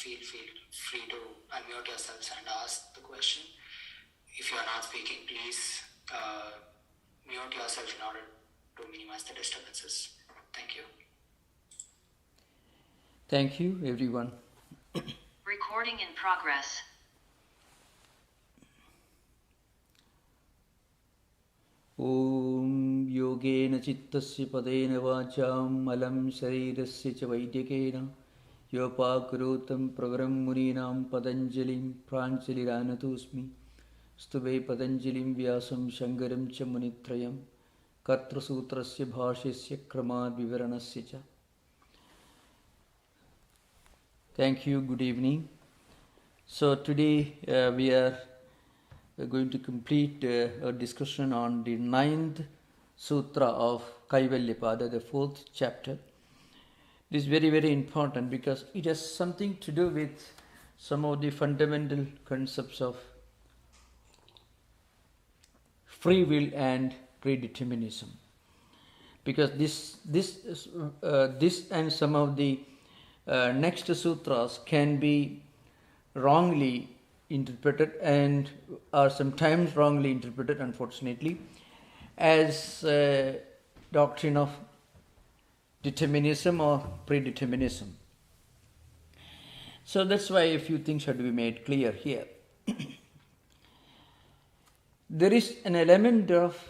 feel free to unmute yourselves and ask the question. If you are not speaking, please mute yourself in order to minimize the disturbances. Thank you. Thank you, everyone. Recording in progress. Om yogena chittasya padena vacham malam sharirasya cha vaidyakena yopakurotam pravaram muninam patanjalim pranjaliranatosmi stube patanjalim vyasam shankaram cha munitrayam katra sutrasya bhashyasya kramad vivaranasya cha. Thank you, good evening. So today we are going to complete our discussion on the 9th Sutra of Kaivalyapada, the 4th chapter. It is very, very important because it has something to do with some of the fundamental concepts of free will and predeterminism. Because this and some of the next sutras can be wrongly interpreted and are sometimes wrongly interpreted, unfortunately, as a doctrine of determinism or predeterminism. So that's why a few things have to be made clear here. There is an element of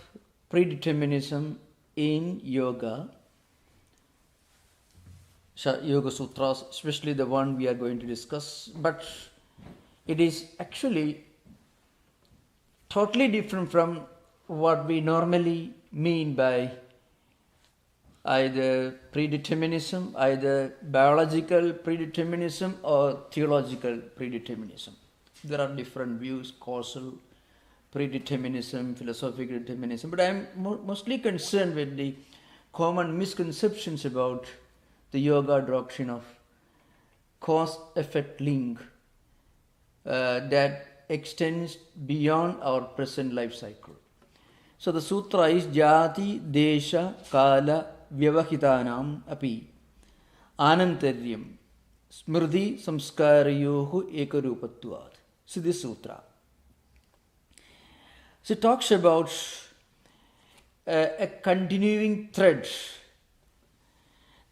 predeterminism in yoga sutras, especially the one we are going to discuss, but it is actually totally different from what we normally mean by either predeterminism, either biological predeterminism or theological predeterminism. There are different views, causal predeterminism, philosophical determinism, but I am mostly concerned with the common misconceptions about the yoga doctrine of cause-effect link that extends beyond our present life cycle. So the sutra is Jati, Desha, Kala, Vyavahitanam api Anantaryam Smriti Samskarayohu Ekarupatvad. So this sutra. So it talks about a continuing thread.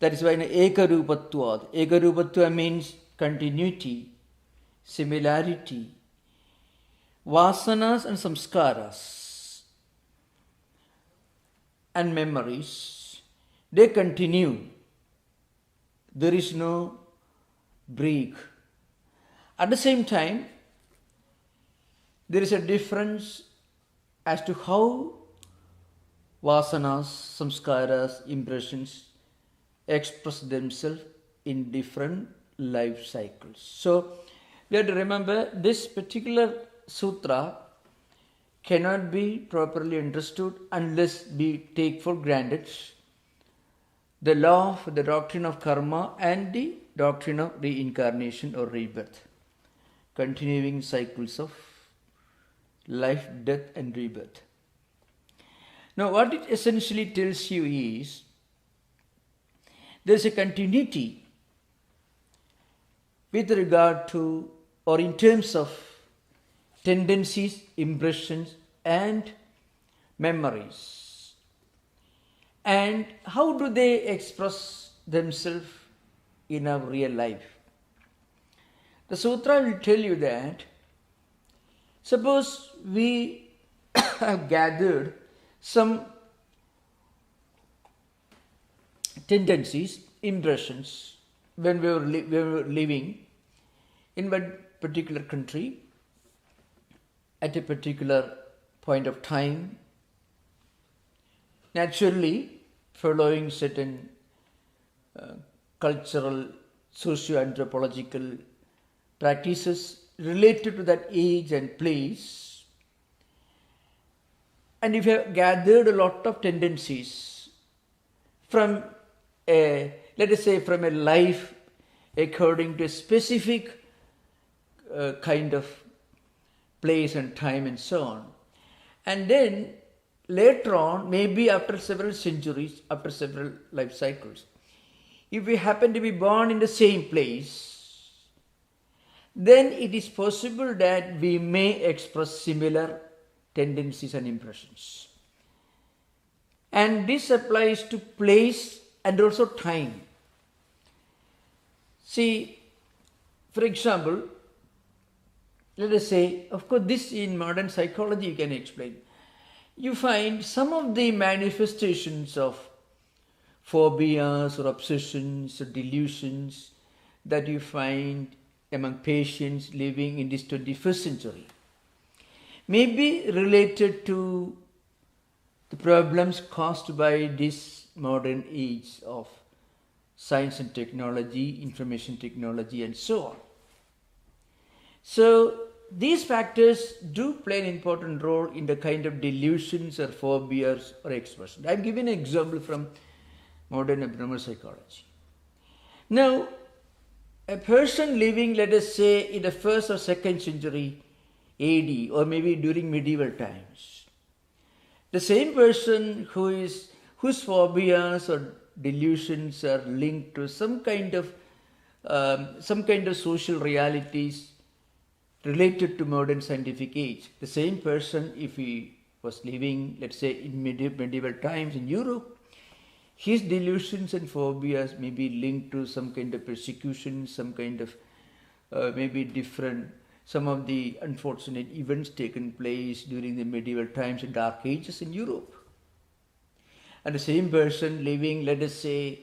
That is why Ekarupatvad. Ekarupatva means continuity, similarity. Vasanas and samskaras and memories, they continue. There is no break. At the same time, there is a difference as to how vasanas, samskaras, impressions express themselves in different life cycles. So we have to remember this particular sutra cannot be properly understood unless we take for granted the law of the doctrine of karma and the doctrine of reincarnation or rebirth, continuing cycles of life, death and rebirth. Now what it essentially tells you is there is a continuity with regard to or in terms of tendencies, impressions and memories. And how do they express themselves in our real life? The sutra will tell you that suppose we have gathered some tendencies, impressions when we were living in one particular country at a particular point of time, naturally following certain cultural, socio-anthropological practices related to that age and place. And if you have gathered a lot of tendencies from let us say from a life according to a specific kind of place and time and so on. And then later on, maybe after several centuries, after several life cycles, if we happen to be born in the same place, then it is possible that we may express similar tendencies and impressions. And this applies to place and also time. See, for example, let us say, of course, this in modern psychology you can explain. You find some of the manifestations of phobias or obsessions or delusions that you find among patients living in this 21st century may be related to the problems caused by this modern age of science and technology, information technology, and so on. So these factors do play an important role in the kind of delusions or phobias or expression. I've given an example from modern abnormal psychology. Now, a person living, let us say, in the 1st or 2nd century AD, or maybe during medieval times, the same person whose phobias or delusions are linked to some kind of social realities related to modern scientific age. The same person, if he was living, let's say, in medieval times in Europe, his delusions and phobias may be linked to some kind of persecution, some kind of maybe different, some of the unfortunate events taken place during the medieval times and dark ages in Europe. And the same person living, let us say,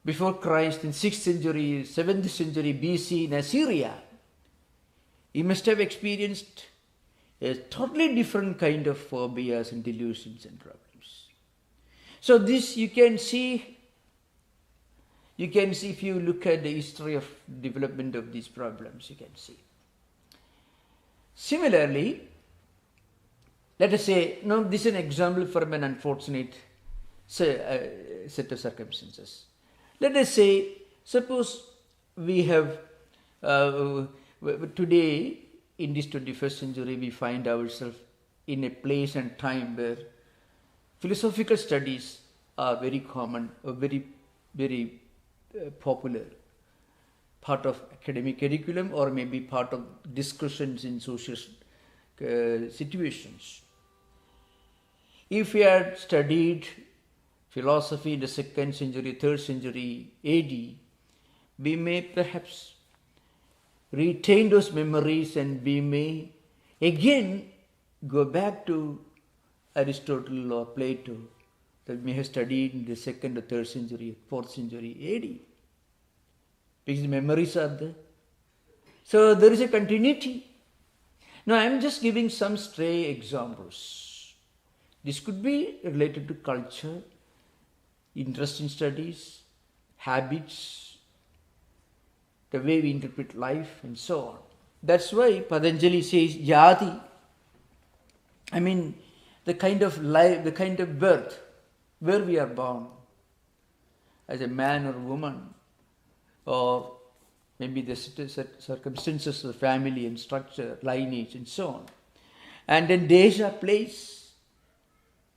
before Christ in 6th century, 7th century BC in Assyria, he must have experienced a totally different kind of phobias and delusions and problems. So this you can see if you look at the history of development of these problems, you can see. Similarly, let us say, now this is an example from an unfortunate set of circumstances. Let us say, suppose we have, today in this 21st century, we find ourselves in a place and time where philosophical studies are very common, or very popular, part of academic curriculum, or maybe part of discussions in social situations. If we had studied philosophy in the 2nd century, 3rd century AD, we may perhaps retain those memories and we may again go back to Aristotle or Plato that we may have studied in the 2nd or 3rd century, 4th century AD. Because the memories are there. So there is a continuity. Now I am just giving some stray examples. This could be related to culture, interest in studies, habits, the way we interpret life, and so on. That's why Patanjali says yati. I mean, the kind of life, the kind of birth, where we are born, as a man or woman, or maybe the circumstances of the family and structure, lineage, and so on. And then desha, place.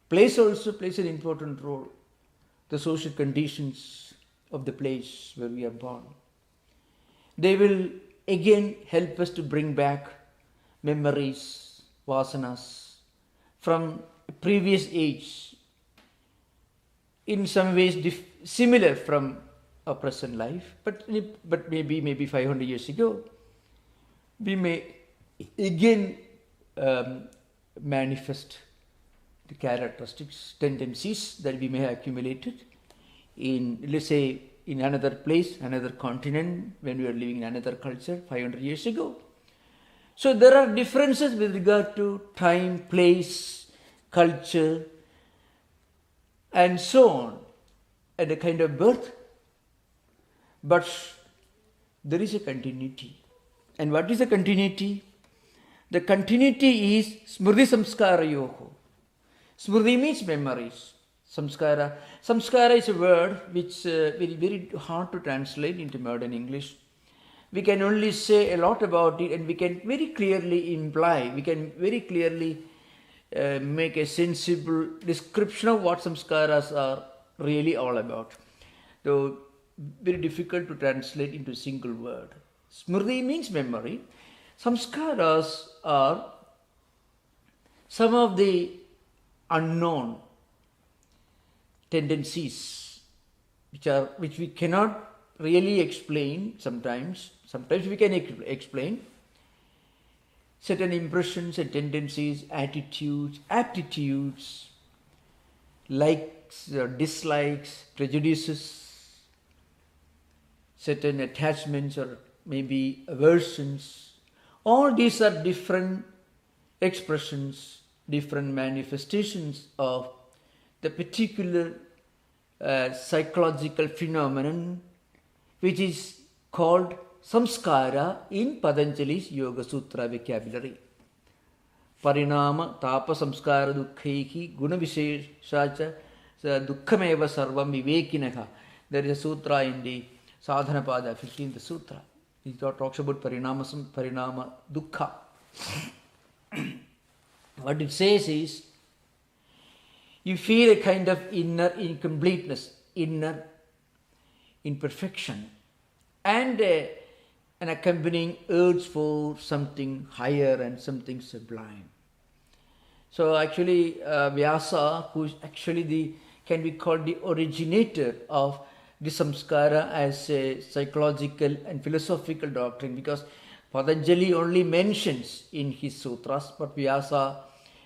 Place also plays an important role. The social conditions of the place where we are born. They will again help us to bring back memories, vasanas from a previous age, in some ways similar from our present life, but maybe 500 years ago, we may again manifest the characteristics, tendencies that we may have accumulated in, let's say, in another place, another continent, when we are living in another culture 500 years ago. So there are differences with regard to time, place, culture, and so on, and a kind of birth. But there is a continuity. And what is the continuity? The continuity is smriti samskara yoho. Smriti means memories. Samskara is a word which very, very hard to translate into modern English. We can only say a lot about it, and we can very clearly imply, we can very clearly make a sensible description of what samskaras are really all about. Though very difficult to translate into a single word. Smriti means memory. Samskaras are some of the unknown tendencies which we cannot really explain sometimes. Sometimes we can explain certain impressions and tendencies, attitudes, aptitudes, likes or dislikes, prejudices, certain attachments or maybe aversions. All these are different expressions, different manifestations of the particular psychological phenomenon which is called samskara in Patanjali's Yoga Sutra vocabulary. Parinama tapa samskara dukkhehi guna visheshacha dukkhameva sarvam vivekinaha. There is a sutra in the Sadhanapada, 15th sutra. It talks about parinama dukkha. What it says is, you feel a kind of inner incompleteness, inner imperfection, and an accompanying urge for something higher and something sublime. So actually Vyasa, who is actually can be called the originator of the samskara as a psychological and philosophical doctrine, because Patanjali only mentions in his sutras, but Vyasa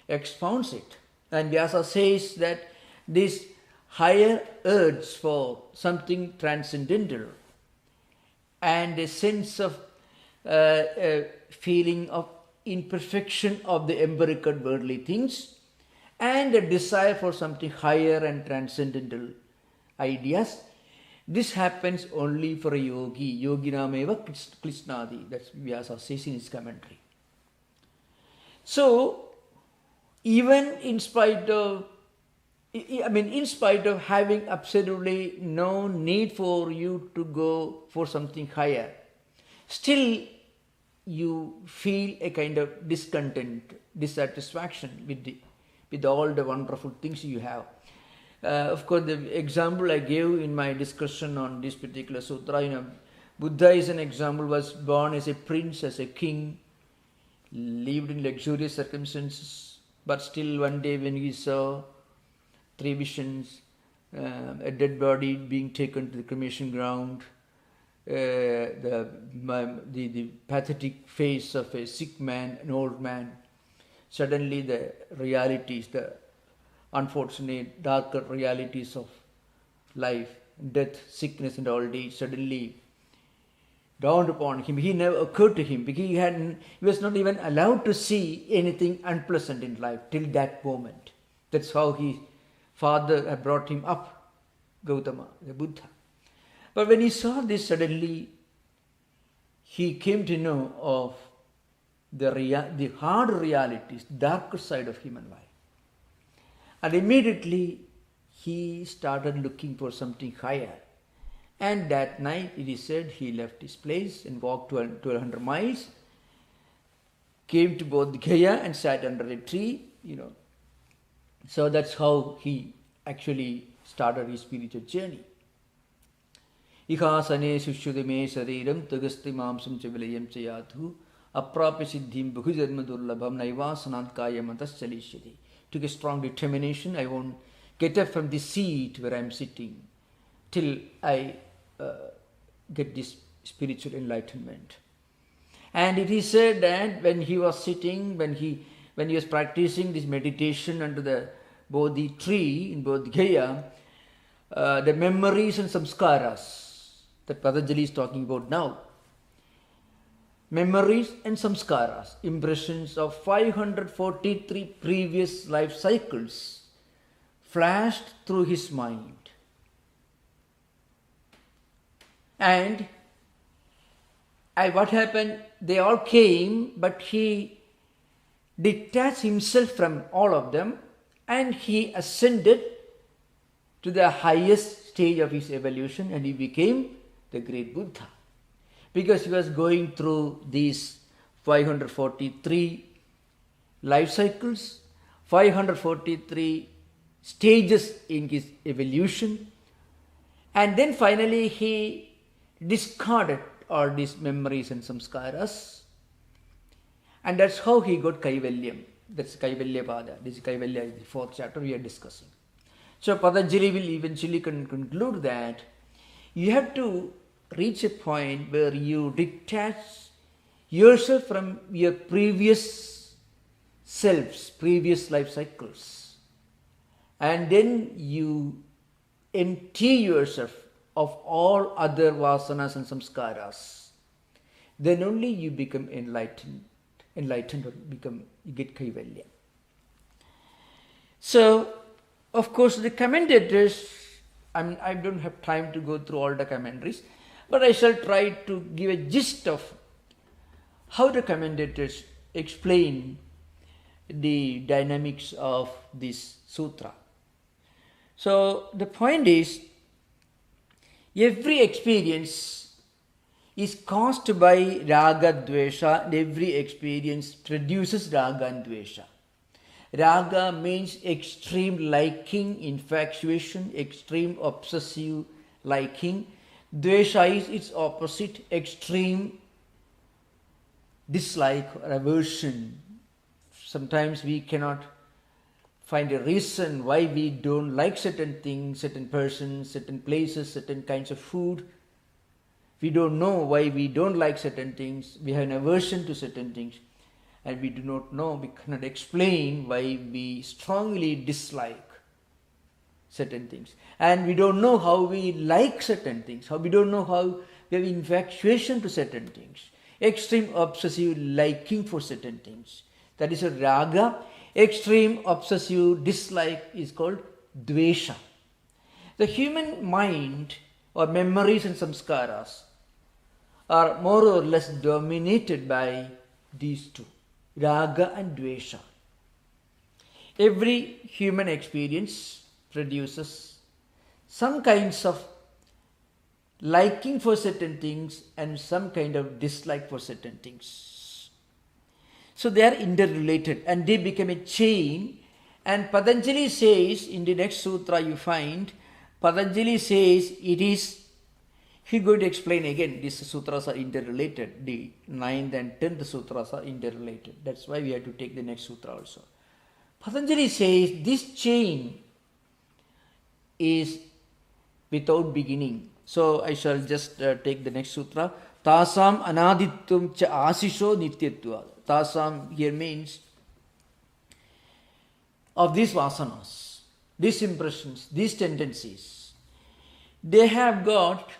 expounds it. And Vyasa says that this higher urge for something transcendental and a sense of feeling of imperfection of the empirical worldly things and a desire for something higher and transcendental ideas, this happens only for a yogi. Yoginameva Krishnadi. That's Vyasa says in his commentary. So, even in spite of having absolutely no need for you to go for something higher, still you feel a kind of discontent, dissatisfaction with all the wonderful things you have. Of course, the example I gave in my discussion on this particular sutra, Buddha is an example, was born as a prince, as a king, lived in luxurious circumstances, but still one day when he saw 3 visions, a dead body being taken to the cremation ground, the pathetic face of a sick man, an old man, suddenly the realities, the unfortunate darker realities of life, death, sickness and old age suddenly dawned upon him. He never occurred to him because he was not even allowed to see anything unpleasant in life till that moment. That's how his father had brought him up, Gautama, the Buddha. But when he saw this, suddenly he came to know of the hard realities, darker side of human life. And immediately he started looking for something higher. And that night, it is said, he left his place and walked 1,200 miles, came to Bodh Gaya and sat under a tree, So that's how he actually started his spiritual journey. Ihasane sushyudime sariram tagasti mamsam chavilayam chayathu aprapi siddhim bhujanma durlabham naivasanat kayamatas chalishyati. Took a strong determination. I won't get up from the seat where I am sitting till I get this spiritual enlightenment. And it is said that when he was sitting, when he was practicing this meditation under the Bodhi tree in Bodh Gaya, the memories and samskaras that Patanjali is talking about now, memories and samskaras, impressions of 543 previous life cycles flashed through his mind. And what happened? They all came, but he detached himself from all of them and he ascended to the highest stage of his evolution and he became the great Buddha. Because he was going through these 543 life cycles, 543 stages in his evolution, and then finally he discarded all these memories and samskaras. And that's how he got Kaivalyam. That's Kaivalya Pada. This is Kaivalya, is the 4th chapter we are discussing. So Patanjali will eventually conclude that you have to reach a point where you detach yourself from your previous selves, previous life cycles, and then you empty yourself of all other vasanas and samskaras. Then only you become enlightened or you get Kaivalya. So, of course, the commentators, I don't have time to go through all the commentaries, but I shall try to give a gist of how the commentators explain the dynamics of this sutra. So, the point is, every experience is caused by raga dvesha, and every experience produces raga and dvesha. Raga means extreme liking, infatuation, extreme obsessive liking. Dvesha is its opposite, extreme dislike or aversion. Sometimes we cannot find a reason why we don't like certain things, certain persons, certain places, certain kinds of food. We don't know why we don't like certain things. We have an aversion to certain things. And we do not know, we cannot explain why we strongly dislike certain things. And we don't know how we like certain things. We don't know how we have infatuation to certain things. Extreme obsessive liking for certain things. That is a raga. Extreme obsessive dislike is called dvesha. The human mind or memories and samskaras are more or less dominated by these two, raga and dvesha. Every human experience produces some kinds of liking for certain things and some kind of dislike for certain things. So they are interrelated and they become a chain. And Patanjali says, in the next sutra you find, Patanjali says it is, he's going to explain again, these sutras are interrelated. The 9th and 10th sutras are interrelated. That's why we have to take the next sutra also. Patanjali says this chain is without beginning. So I shall just take the next sutra. Tasam anaditvam cha asisho nityatva. Tasam here means of these vasanas, these impressions, these tendencies. They have got,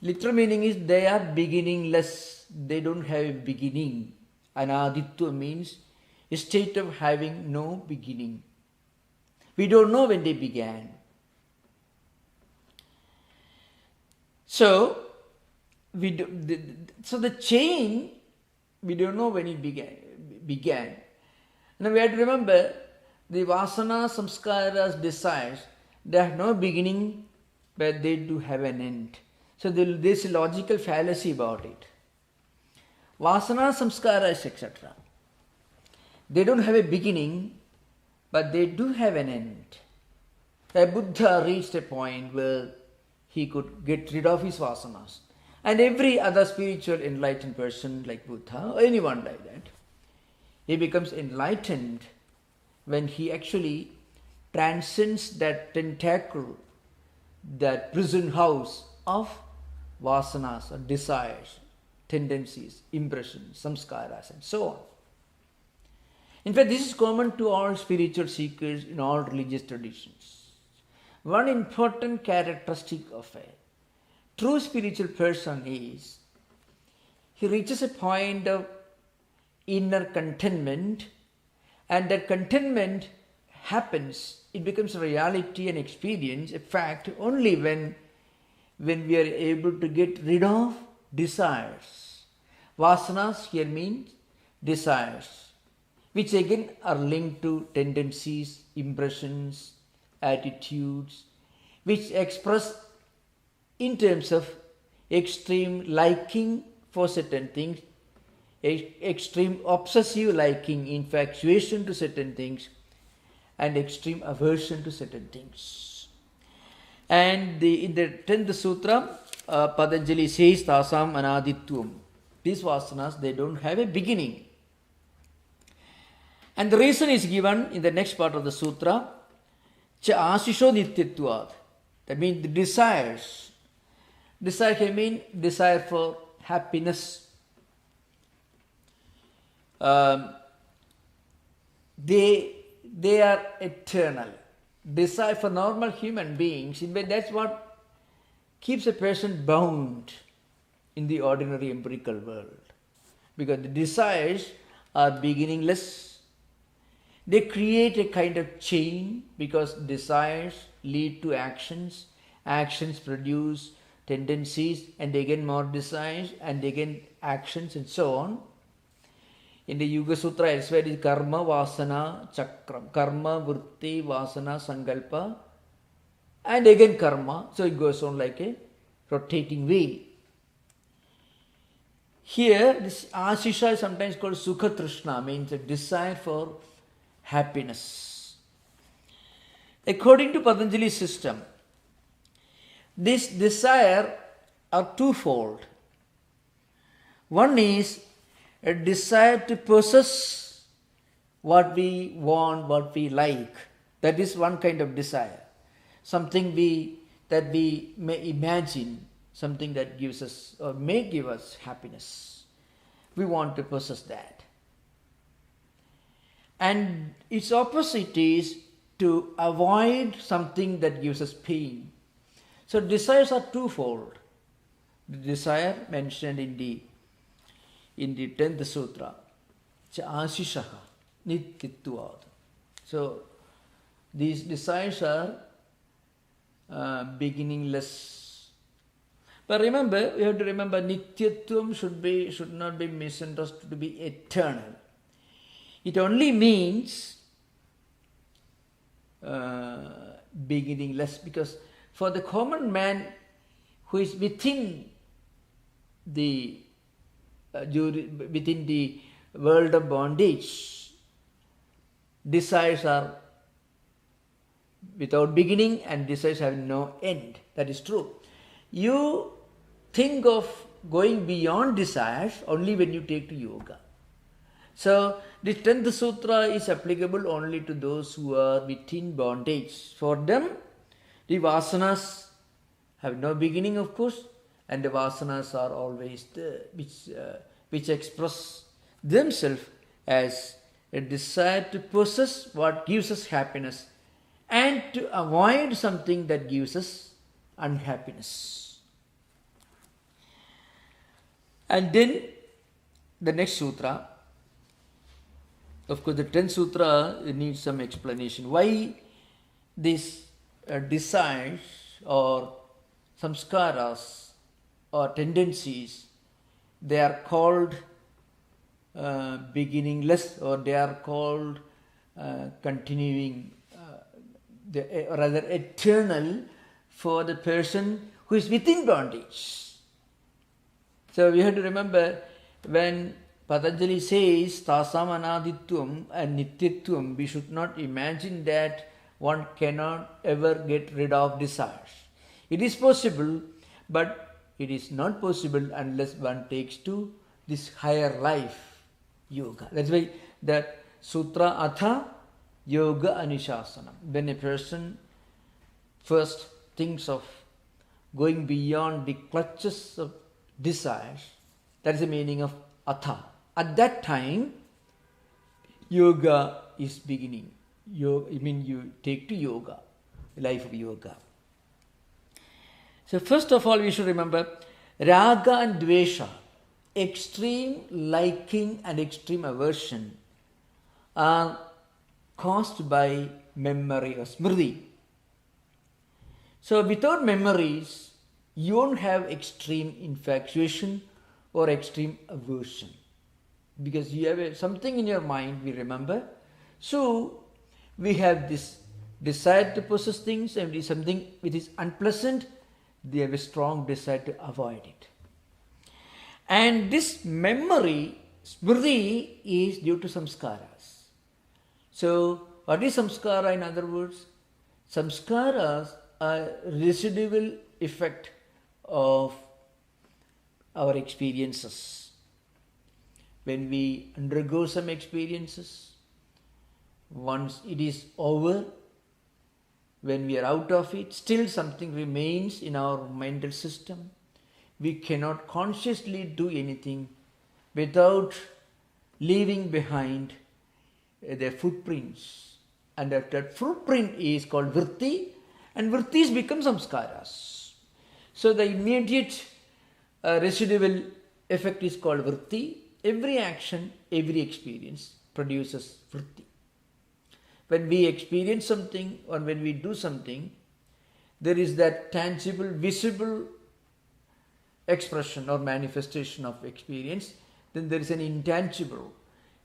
literal meaning is they are beginningless. They don't have a beginning. Anaditva means a state of having no beginning. We don't know when they began. So the chain, we don't know when it began. Now we have to remember, the vasana, samskaras, desires, they have no beginning, but they do have an end. So there's a logical fallacy about it. Vasana, samskaras, etc. They don't have a beginning, but they do have an end. A Buddha reached a point where he could get rid of his vasanas. And every other spiritual enlightened person like Buddha or anyone like that, he becomes enlightened when he actually transcends that tentacle, that prison house of vasanas or desires, tendencies, impressions, samskaras and so on. In fact, this is common to all spiritual seekers in all religious traditions. One important characteristic of a true spiritual person is he reaches a point of inner contentment, and that contentment happens, it becomes a reality and experience, a fact, only when we are able to get rid of desires. Vasanas here means desires, which again are linked to tendencies, impressions, attitudes, which express in terms of extreme liking for certain things, extreme obsessive liking, infatuation to certain things, and extreme aversion to certain things. And in the 10th sutra, Patanjali says tasam anaditvam. These vasanas, they don't have a beginning. And the reason is given in the next part of the sutra. Cha asisho nityatvad. That means the desires. Desire can mean desire for happiness. They are eternal. Desire for normal human beings, in fact, that's what keeps a person bound in the ordinary empirical world. Because the desires are beginningless. They create a kind of chain because desires lead to actions. Actions produce tendencies, and again more desires, and again actions, and so on. In the Yuga Sutra, elsewhere is karma, vasana, chakram. Karma, vritti, vasana, sankalpa, and again karma. So it goes on like a rotating wheel. Here, this asisha is sometimes called sukha trishna, means a desire for happiness. According to Patanjali's system, this desire are twofold. One is a desire to possess what we want, what we like. That is one kind of desire. Something that we may imagine, something that gives us or may give us happiness. We want to possess that. And its opposite is to avoid something that gives us pain. So desires are twofold. The desire mentioned in the 10th sutra, cha asishaha nityatvad. So these desires are beginningless. But remember, we have to remember nityatvam should not be misunderstood to be eternal. It only means beginningless, because for the common man who is within the world of bondage, desires are without beginning and desires have no end. That is true. You think of going beyond desires only when you take to yoga. So the 10th sutra is applicable only to those who are within bondage. For them, the vasanas have no beginning, of course, and the vasanas are always there, which express themselves as a desire to possess what gives us happiness and to avoid something that gives us unhappiness. And then the next sutra, of course the 10th sutra needs some explanation. Why these desires or samskaras or tendencies, they are called beginningless, or they are called continuing, rather eternal for the person who is within bondage. So we have to remember, when Patanjali says tasam anaditvam and nityatvam, we should not imagine that one cannot ever get rid of desires. It is possible, but it is not possible unless one takes to this higher life, yoga. That's why that sutra atha yoga anushasana. When a person first thinks of going beyond the clutches of desires, that is the meaning of atha. At that time, yoga is beginning. You take to yoga, life of yoga. So first of all, we should remember raga and dvesha, extreme liking and extreme aversion, are caused by memory or smriti. So without memories, you won't have extreme infatuation or extreme aversion, because you have something in your mind we remember. So we have this desire to possess things, and if something which is unpleasant, they have a strong desire to avoid it. And this memory, smriti, is due to samskaras. So what is samskara in other words? Samskaras are residual effect of our experiences. When we undergo some experiences, once it is over, when we are out of it, still something remains in our mental system. We cannot consciously do anything without leaving behind their footprints. And that footprint is called vritti, and vrittis become samskaras. So the immediate residual effect is called vritti. Every action, every experience produces vritti. When we experience something or when we do something, there is that tangible, visible expression or manifestation of experience. Then there is an intangible,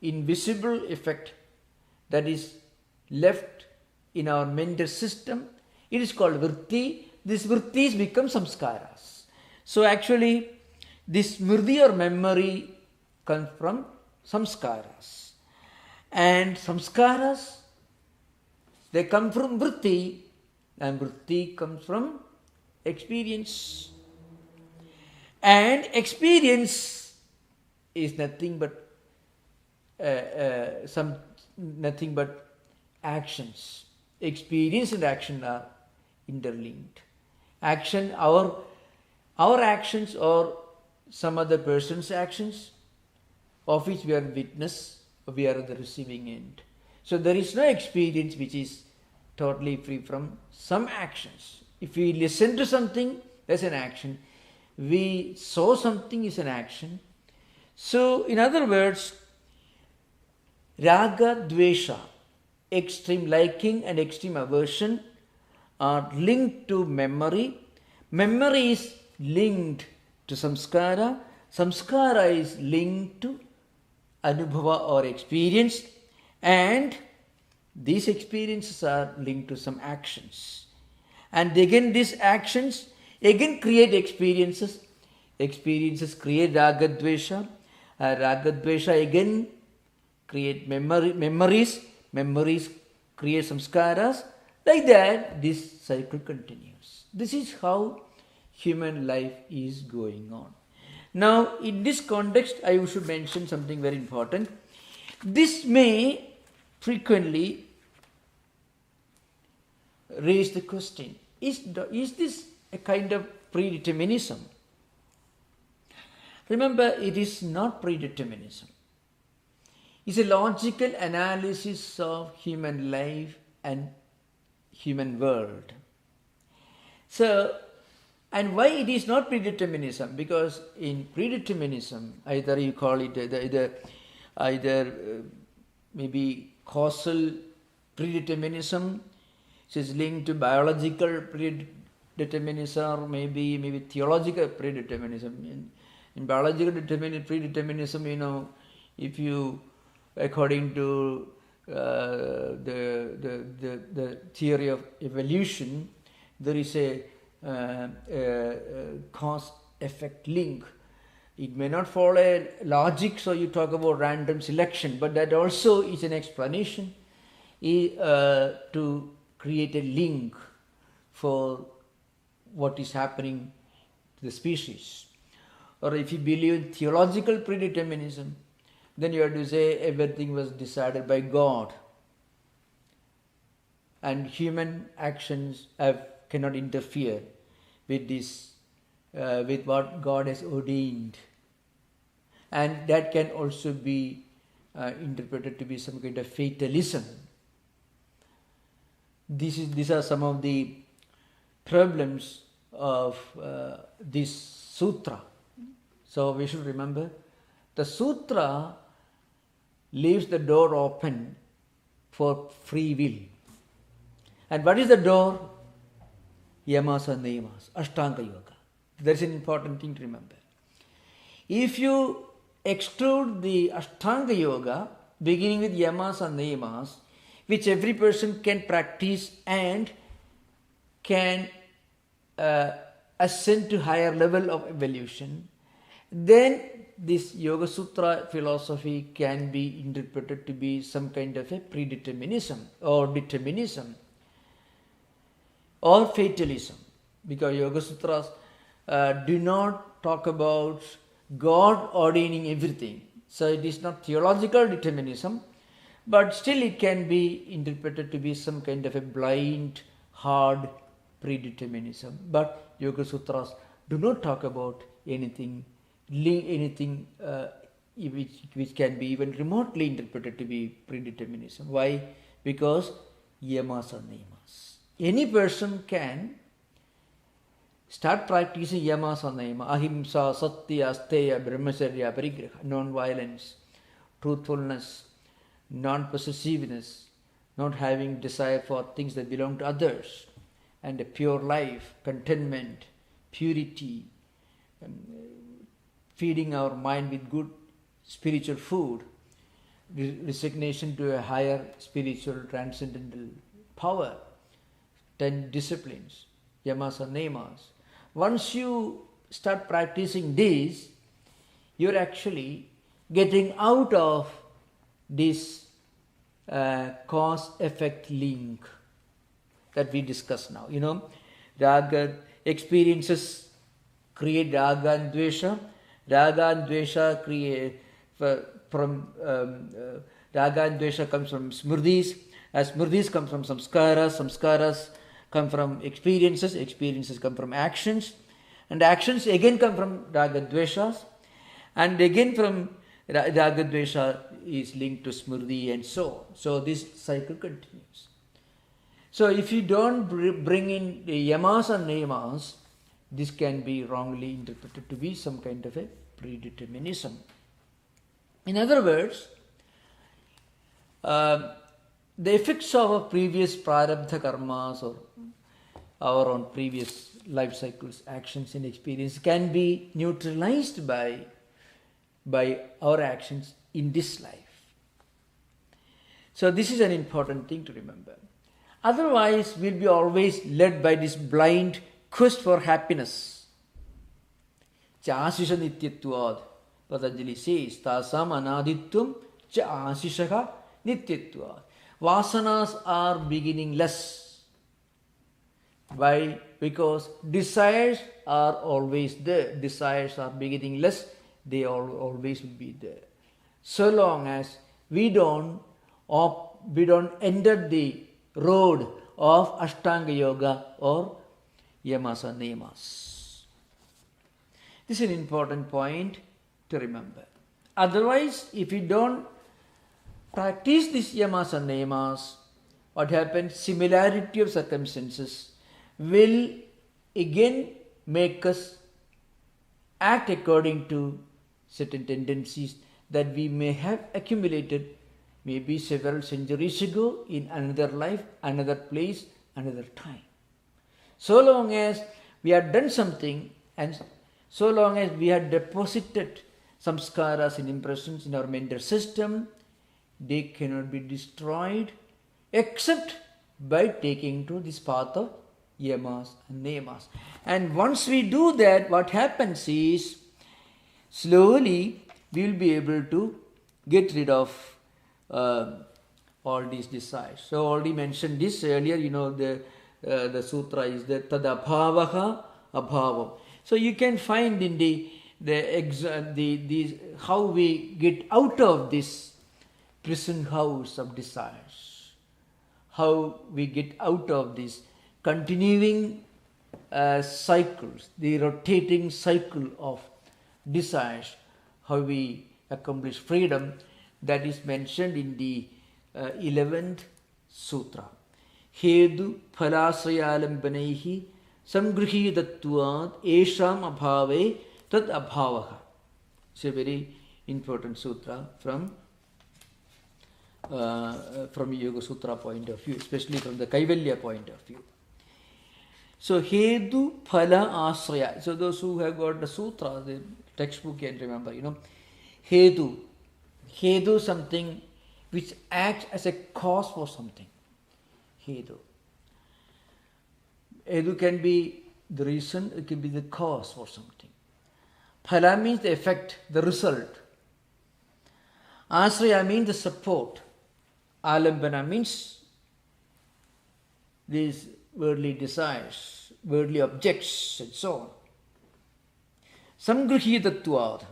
invisible effect that is left in our mental system. It is called vritti. These vrittis become samskaras. So actually, this smriti or memory comes from samskaras. And samskaras, they come from vritti, and vritti comes from experience. And experience is nothing but nothing but actions. Experience and action are interlinked. Action, our actions or some other person's actions, of which we are witness, we are at the receiving end. So there is no experience which is totally free from some actions. If we listen to something, there's an action. We saw something is an action. So in other words, raga, dvesha, extreme liking and extreme aversion are linked to memory. Memory is linked to samskara. Samskara is linked to anubhava or experience. And these experiences are linked to some actions. And again these actions again create experiences. Experiences create raga, dvesha. Raga, dvesha again create memories. Memories create samskaras. Like that, this cycle continues. This is how human life is going on. Now, in this context, I should mention something very important. This may frequently raise the question, is this a kind of predeterminism? Remember, it is not predeterminism. It's a logical analysis of human life and human world. So, and why it is not predeterminism? Because in predeterminism, either you call it either maybe causal predeterminism, which is linked to biological predeterminism, or maybe theological predeterminism. In biological predeterminism, if you, according to the theory of evolution, there is a cause-effect link. It may not follow a logic, so you talk about random selection, but that also is an explanation to create a link for what is happening to the species. Or if you believe in theological predeterminism, then you have to say everything was decided by God, and human actions cannot interfere with this, with what God has ordained. And that can also be interpreted to be some kind of fatalism. These are some of the problems of this sutra. So we should remember, the sutra leaves the door open for free will. And what is the door? Yamas and niyamas, Ashtanga Yoga. That's an important thing to remember. If you exclude the Ashtanga Yoga, beginning with yamas and niyamas, which every person can practice and can ascend to higher level of evolution, then this Yoga Sutra philosophy can be interpreted to be some kind of a predeterminism or determinism or fatalism, because Yoga Sutras do not talk about God ordaining everything. So it is not theological determinism, but still it can be interpreted to be some kind of a blind, hard predeterminism. But Yoga Sutras do not talk about anything which can be even remotely interpreted to be predeterminism. Why? Because yamas are niyamas. Any person can start practicing yamas or niyama, ahimsa, satya, asteya, brahmacharya, parigraha, non-violence, truthfulness, non-possessiveness, not having desire for things that belong to others, and a pure life, contentment, purity, feeding our mind with good spiritual food, resignation to a higher spiritual transcendental power, 10 disciplines, yamas or niyamas. Once you start practicing these, you're actually getting out of this cause-effect link that we discuss now. Raga experiences create raga and dvesha. Raga and dvesha create from raga and dvesha comes from smurdis. As smurdis come from samskaras, samskaras come from experiences, experiences come from actions, and actions again come from raga dveshas, and again from raga dvesha is linked to smriti and so on. So this cycle continues. So if you don't bring in the yamas and niyamas, this can be wrongly interpreted to be some kind of a predeterminism. In other words, the effects of our previous prarabdha karmas or our own previous life cycles, actions and experience can be neutralized by our actions in this life. So this is an important thing to remember. Otherwise, we'll be always led by this blind quest for happiness. Cha asisha nityatvad. Patanjali says, tasam anaditvam cha asisha nityatvad. Vasanas are beginningless. Why? Because desires are always there. Desires are beginningless. They always will be there. So long as we don't enter the road of Ashtanga Yoga or yamas and niyamas. This is an important point to remember. Otherwise, if we don't practice these yamas and niyamas, what happens? Similarity of circumstances will again make us act according to certain tendencies that we may have accumulated maybe several centuries ago in another life, another place, another time. So long as we have done something and so long as we have deposited samskaras and impressions in our mental system, they cannot be destroyed except by taking to this path of yamas and niyamas. And once we do that, what happens is slowly we will be able to get rid of all these desires. So already mentioned this earlier, the sutra is the tadabhavaha abhavam. So you can find in the how we get out of this prison house of desires, how we get out of this continuing cycles, the rotating cycle of desires, how we accomplish freedom. That is mentioned in the 11th sutra. Hedu phalasrayalambanaihi samgrihidatvad esham abhave tad abhavaha. It's a very important sutra from Yoga Sutra point of view, especially from the Kaivalya point of view. So Hedu Phala Asraya. So those who have got the sutra, the textbook can remember, Hedu something which acts as a cause for something. Hedu can be the reason, it can be the cause for something. Phala means the effect, the result. Asraya means the support. Alambana means these worldly desires, worldly objects and so on. Samgrihitatvad.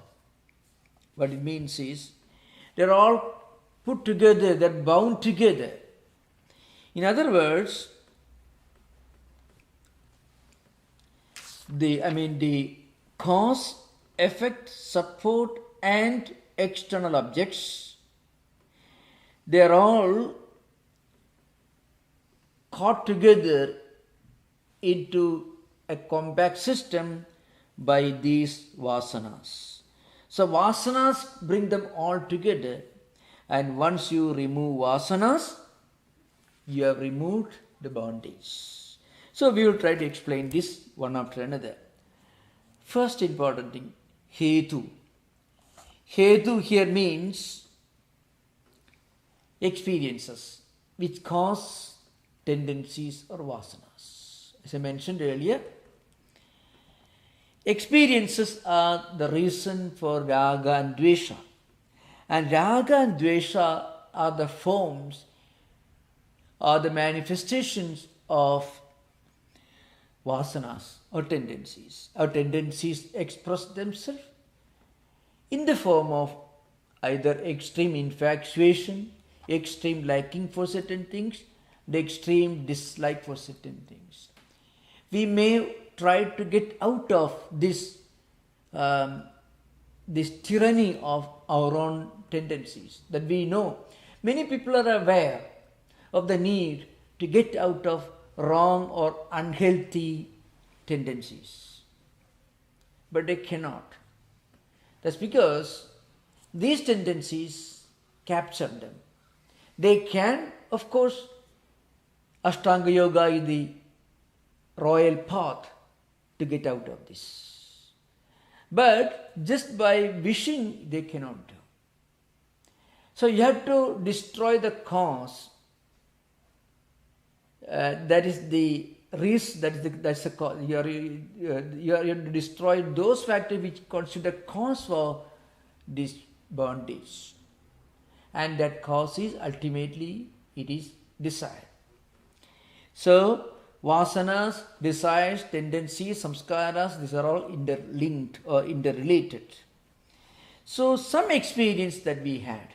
What it means is, they're all put together, they're bound together. In other words, the cause, effect, support, and external objects, they're all caught together into a compact system by these vasanas. So vasanas bring them all together, and once you remove vasanas, you have removed the bondage. So we will try to explain this one after another. First important thing, hetu. Hetu here means experiences which cause tendencies or vasanas. As I mentioned earlier, experiences are the reason for raga and dvesha. And raga and dvesha are the forms, are the manifestations of vasanas or tendencies. Our tendencies express themselves in the form of either extreme infatuation, extreme liking for certain things, the extreme dislike for certain things. We may try to get out of this tyranny of our own tendencies that we know. Many people are aware of the need to get out of wrong or unhealthy tendencies, but they cannot. That's because these tendencies capture them. They can, of course, Ashtanga Yoga is the royal path to get out of this. But just by wishing, they cannot do. So you have to destroy the cause. That is the risk. That's the cause. You have to destroy those factors which constitute a cause for this bondage, and that cause is ultimately it is desire. So vasanas, desires, tendencies, samskaras, these are all interlinked or interrelated. So some experience that we had,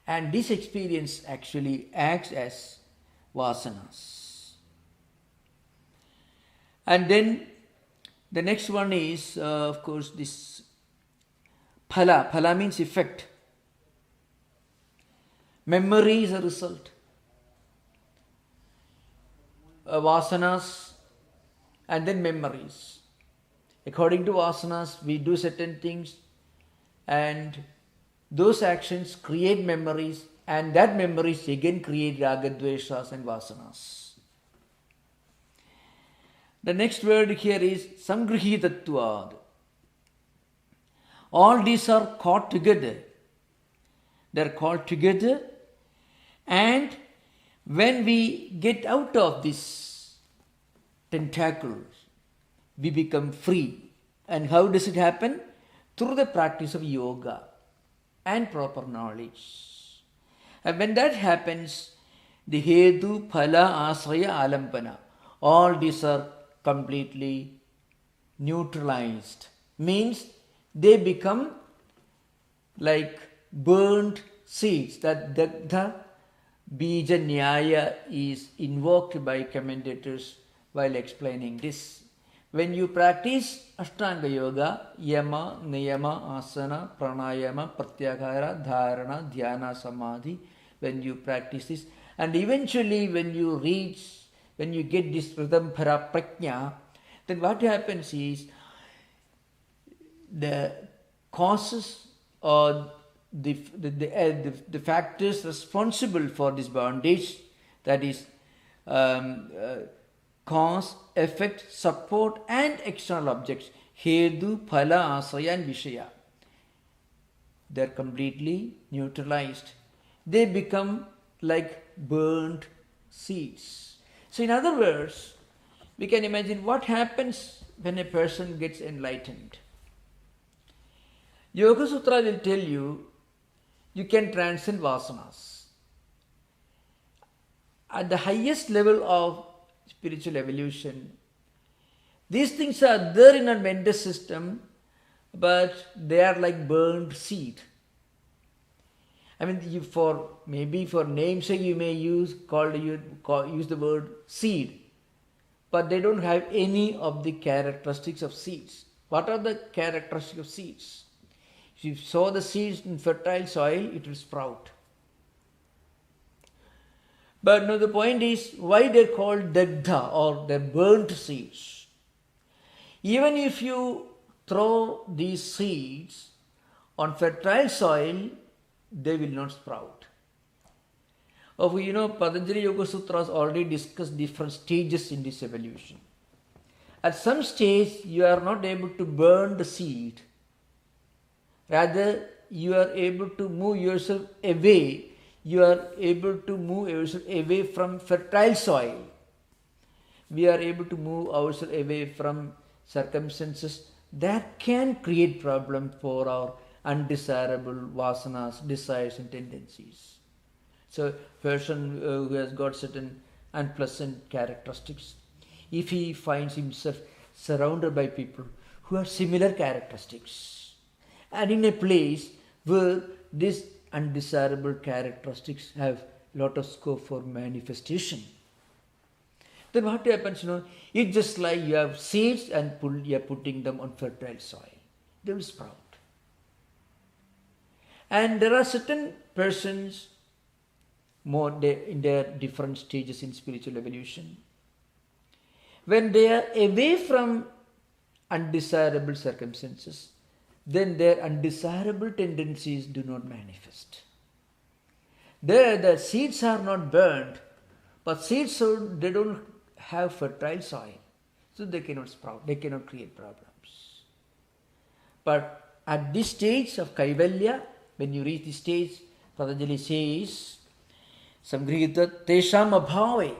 and this experience actually acts as vasanas. And then the next one is, of course, this phala. Phala means effect. Memory is a result. Vasanas and then memories. According to vasanas, we do certain things, and those actions create memories, and that memories again create raga, dveshas and vasanas. The next word here is samgrihitatvad. All these are caught together. They are caught together, and when we get out of these tentacles, we become free. And how does it happen? Through the practice of yoga and proper knowledge. And when that happens, the hetu, phala, asraya, alampana, all these are completely neutralized. Means they become like burnt seeds. That dagdha bija nyaya is invoked by commentators while explaining this. When you practice Ashtanga Yoga, yama, niyama, asana, pranayama, pratyahara, dharana, dhyana, samadhi, when you practice this, and eventually when you get this Ridambhara Prajna, then what happens is the causes or the factors responsible for this bondage, that is cause, effect, support and external objects, hedu, phala, asaya and vishaya, they are completely neutralized. They become like burnt seeds. So in other words, we can imagine what happens when a person gets enlightened. Yoga Sutra will tell you, you can transcend vasanas. At the highest level of spiritual evolution, These things are there in our mental system, but they are like burned seed. I mean, for namesake you may use the word seed, but they don't have any of the characteristics of seeds. What are the characteristics of seeds? If you sow the seeds in fertile soil, it will sprout. But no, the point is why they're called dagdha, or they're burnt seeds. Even if you throw these seeds on fertile soil, they will not sprout. Patanjali Yoga Sutras already discussed different stages in this evolution. At some stage, you are not able to burn the seed. Rather, you are able to move yourself away. You are able to move yourself away from fertile soil. We are able to move ourselves away from circumstances that can create problem for our undesirable vasanas, desires and tendencies. So, person who has got certain unpleasant characteristics, if he finds himself surrounded by people who have similar characteristics, and in a place where these undesirable characteristics have lot of scope for manifestation, then what happens, it's just like you have seeds and you are putting them on fertile soil. They will sprout. And there are certain persons in their different stages in spiritual evolution. When they are away from undesirable circumstances, then their undesirable tendencies do not manifest. There, the seeds are not burned, but seeds, they don't have fertile soil, so they cannot sprout, they cannot create problems. But at this stage of Kaivalya, when you reach this stage, Patanjali says, Samgrihita tesham abhave.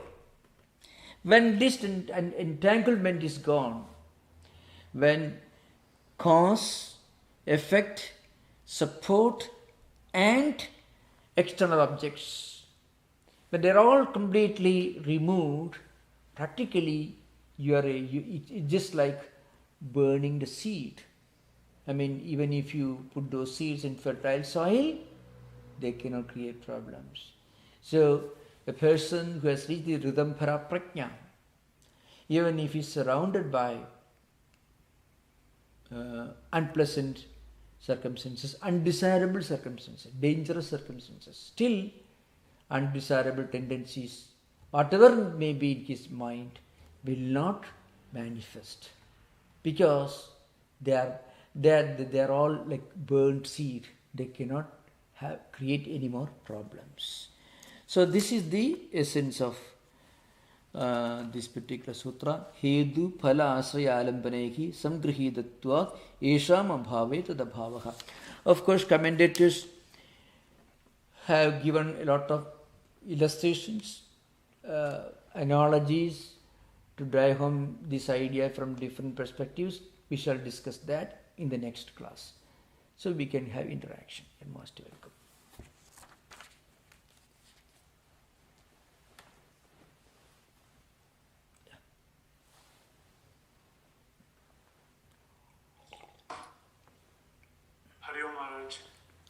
When this entanglement is gone, when cause, effect, support and external objects, when they are all completely removed, practically it's just like burning the seed. I mean, even if you put those seeds in fertile soil, they cannot create problems. So, a person who has reached the Ridambhara Prajna, even if he is surrounded by unpleasant circumstances, undesirable circumstances, dangerous circumstances, still undesirable tendencies, whatever may be in his mind, will not manifest, because they are all like burnt seed. They cannot create any more problems. So this is the essence of this particular sutra. Hedu phala asraya alambanehi samgrihidatva esham abhave tadabhavaha. Of course, commentators have given a lot of illustrations, analogies to drive home this idea from different perspectives. We shall discuss that in the next class. So we can have interaction. You're most welcome. Hari Om Maharaj.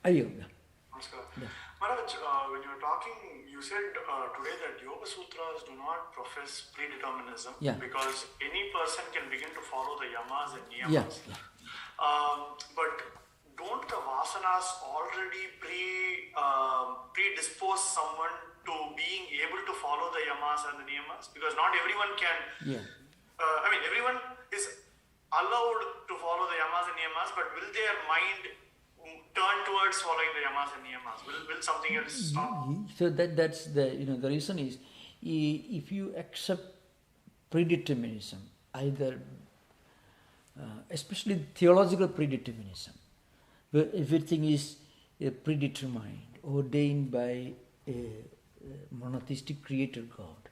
Ayyo. Namaskar. Yeah. Maharaj, when you were talking, you said today that Yoga Sutras do not profess predeterminism, Yeah. because any person can begin to follow the yamas and niyamas. Yeah. But don't the vasanas already predispose someone to being able to follow the yamas and the niyamas? Because not everyone can. Yeah. Everyone is allowed to follow the yamas and niyamas, but will their mind turn towards following the yamas and niyamas? Will something else stop? So that's the reason is, if you accept predeterminism, either especially theological predeterminism, where everything is predetermined, ordained by a monotheistic creator God,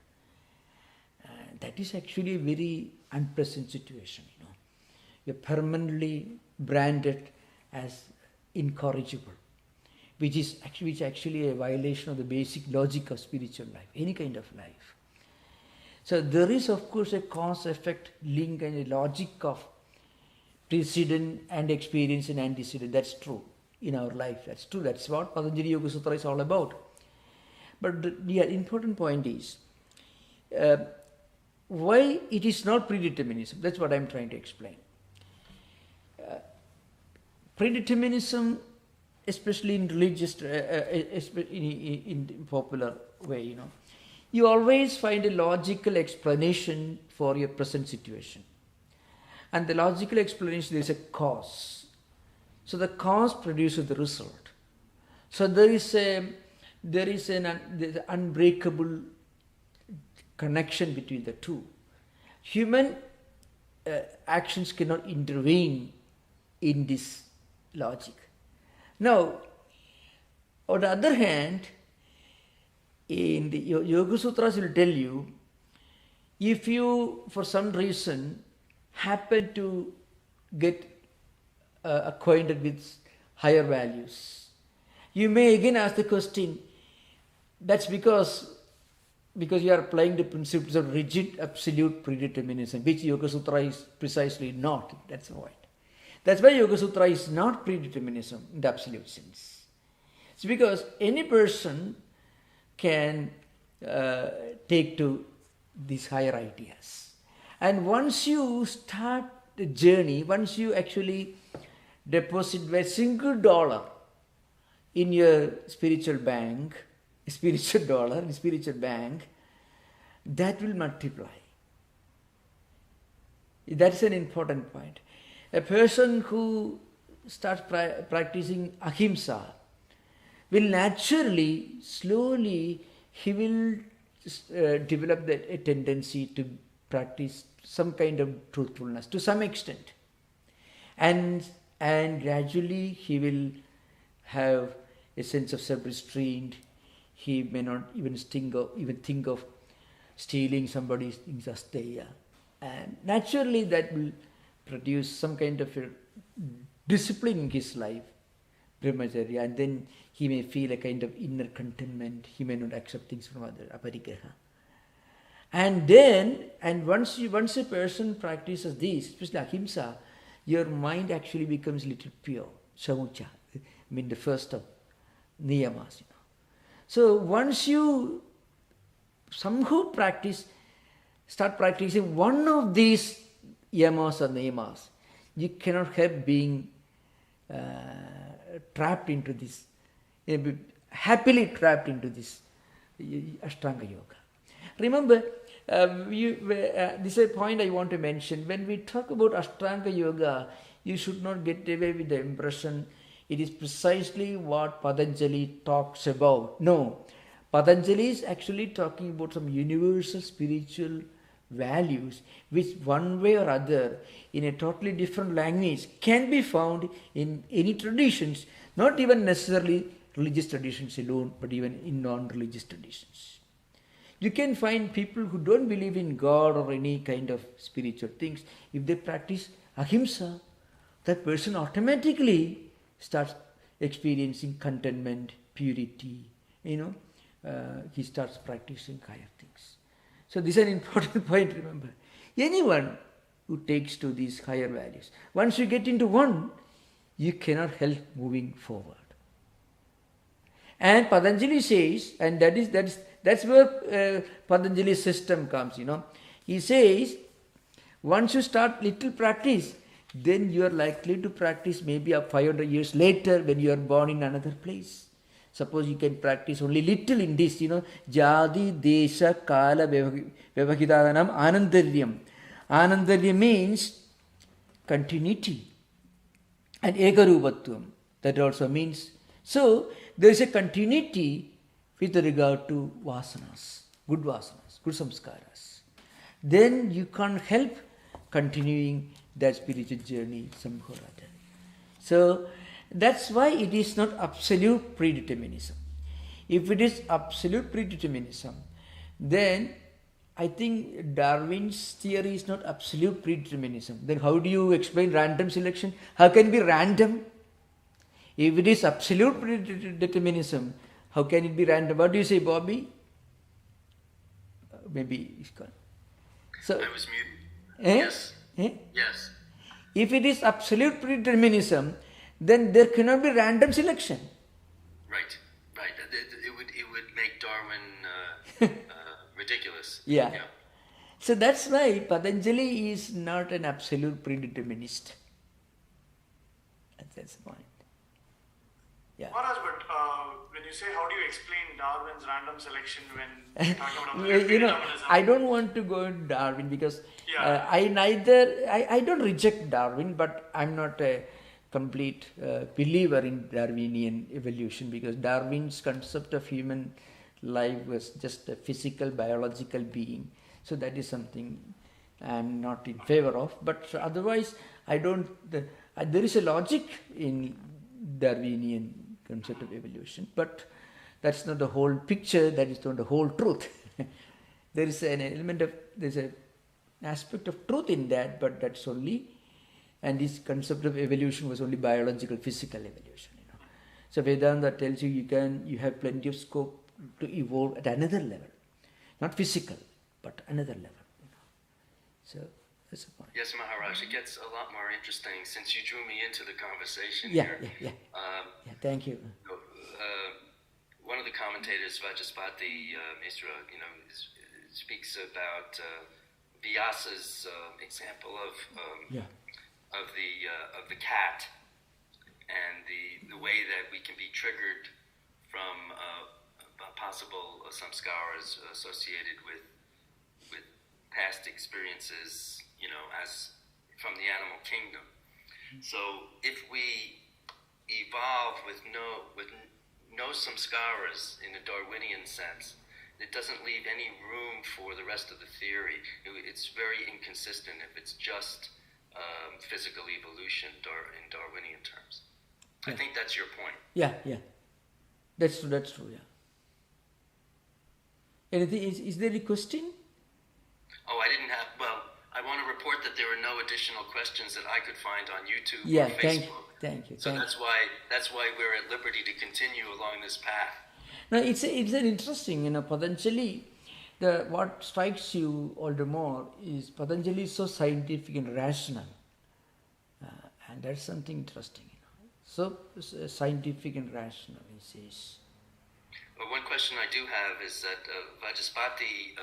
that is actually a very unpleasant situation. You're permanently branded as incorrigible, which is actually a violation of the basic logic of spiritual life, any kind of life. So there is of course a cause-effect link and a logic of precedent and experience and antecedent. That's true in our life. That's true. That's what Patanjali Yoga Sutra is all about. But the important point is why it is not predeterminism. That's what I'm trying to explain. Predeterminism, especially in religious, in popular way, you always find a logical explanation for your present situation. And the logical explanation, there is a cause. So the cause produces the result. So there is an unbreakable connection between the two. Human actions cannot intervene in this logic. Now, on the other hand, in the Yoga Sutras will tell you, if you for some reason happen to get acquainted with higher values, you may again ask the question, that's because you are applying the principles of rigid absolute predeterminism, which Yoga Sutra is precisely not. That's the point. That's why Yoga Sutra is not predeterminism in the absolute sense. It's because any person can take to these higher ideas. And once you start the journey, once you actually deposit a single dollar in your spiritual bank, spiritual dollar in spiritual bank, that will multiply. That's an important point. A person who starts practicing ahimsa will naturally, slowly, he will develop a tendency to practice some kind of truthfulness to some extent. And gradually he will have a sense of self-restraint. He may not even think of stealing somebody's things asteya. And naturally that will produce some kind of a discipline in his life, brahmacharya, and then he may feel a kind of inner contentment. He may not accept things from others, aparigraha. And once a person practices this, especially ahimsa, your mind actually becomes little pure, samucha, the first of niyamas. So once you somehow start practicing one of these yamas or niyamas, you cannot help being trapped into this, happily trapped into this Ashtanga Yoga. Remember, this is a point I want to mention. When we talk about Ashtanga Yoga, you should not get away with the impression it is precisely what Patanjali talks about. No, Patanjali is actually talking about some universal spiritual values which one way or other in a totally different language can be found in any traditions, not even necessarily religious traditions alone, but even in non-religious traditions. You can find people who don't believe in God or any kind of spiritual things. If they practice ahimsa, that person automatically starts experiencing contentment, purity, he starts practicing higher things. So this is an important point, remember. Anyone who takes to these higher values, once you get into one, you cannot help moving forward. And Patanjali says, and that's where Patanjali's system comes, He says, once you start little practice, then you are likely to practice maybe 500 years later when you are born in another place. Suppose you can practice only little in this, Jadi, Desha, Kala, Vyavahidanam, Anandaryam. Anandaryam means continuity. And Ekaruvatvam, that also means. So, there is a continuity with regard to vasanas, good samskaras. Then you can't help continuing that spiritual journey somehow or other. So, that's why it is not absolute predeterminism. If it is absolute predeterminism, then I think Darwin's theory is not absolute predeterminism. Then how do you explain random selection? How can it be random? If it is absolute predeterminism, how can it be random? What do you say, Bobby? Maybe he's gone. So, I was muted. eh? Yes. Eh? Yes. If it is absolute predeterminism, then there cannot be random selection. Right. Right. It would make Darwin ridiculous. Yeah. So that's why Patanjali is not an absolute predeterminist. That's the point. Yeah. Maharaj, but when you say how do you explain Darwin's random selection when you're talking about absolute You know, predeterminism? I don't want to go into Darwin because Yeah. I don't reject Darwin, but I'm not a complete believer in Darwinian evolution, because Darwin's concept of human life was just a physical, biological being. So that is something I'm not in favor of. But otherwise, I don't. There is a logic in Darwinian concept of evolution, but that's not the whole picture. That is not the whole truth. There is an element of, there's an aspect of truth in that, but that's only, and this concept of evolution was only biological, physical evolution. You know. So Vedanta tells you you have plenty of scope to evolve at another level, not physical, but another level. You know. So that's the point. Yes, Maharaj. It gets a lot more interesting since you drew me into the conversation Yeah, here. yeah. Thank you. One of the commentators, Vajaspati Misra, speaks about Vyasa's example of the cat, and the way that we can be triggered from possible samskaras associated with past experiences, as from the animal kingdom. So if we evolve with no samskaras in a Darwinian sense, it doesn't leave any room for the rest of the theory. It's very inconsistent if it's just physical evolution in Darwinian terms. Yeah. I think that's your point. Yeah. That's true, yeah. Anything, is there a question? Oh, I want to report that there are no additional questions that I could find on YouTube Yeah, or Facebook. Thank you. So that's why we're at liberty to continue along this path. No, it's an interesting, Patanjali, what strikes you all the more is Patanjali is so scientific and rational. And that's something interesting, So scientific and rational, he says. Well, one question I do have is that Vajaspati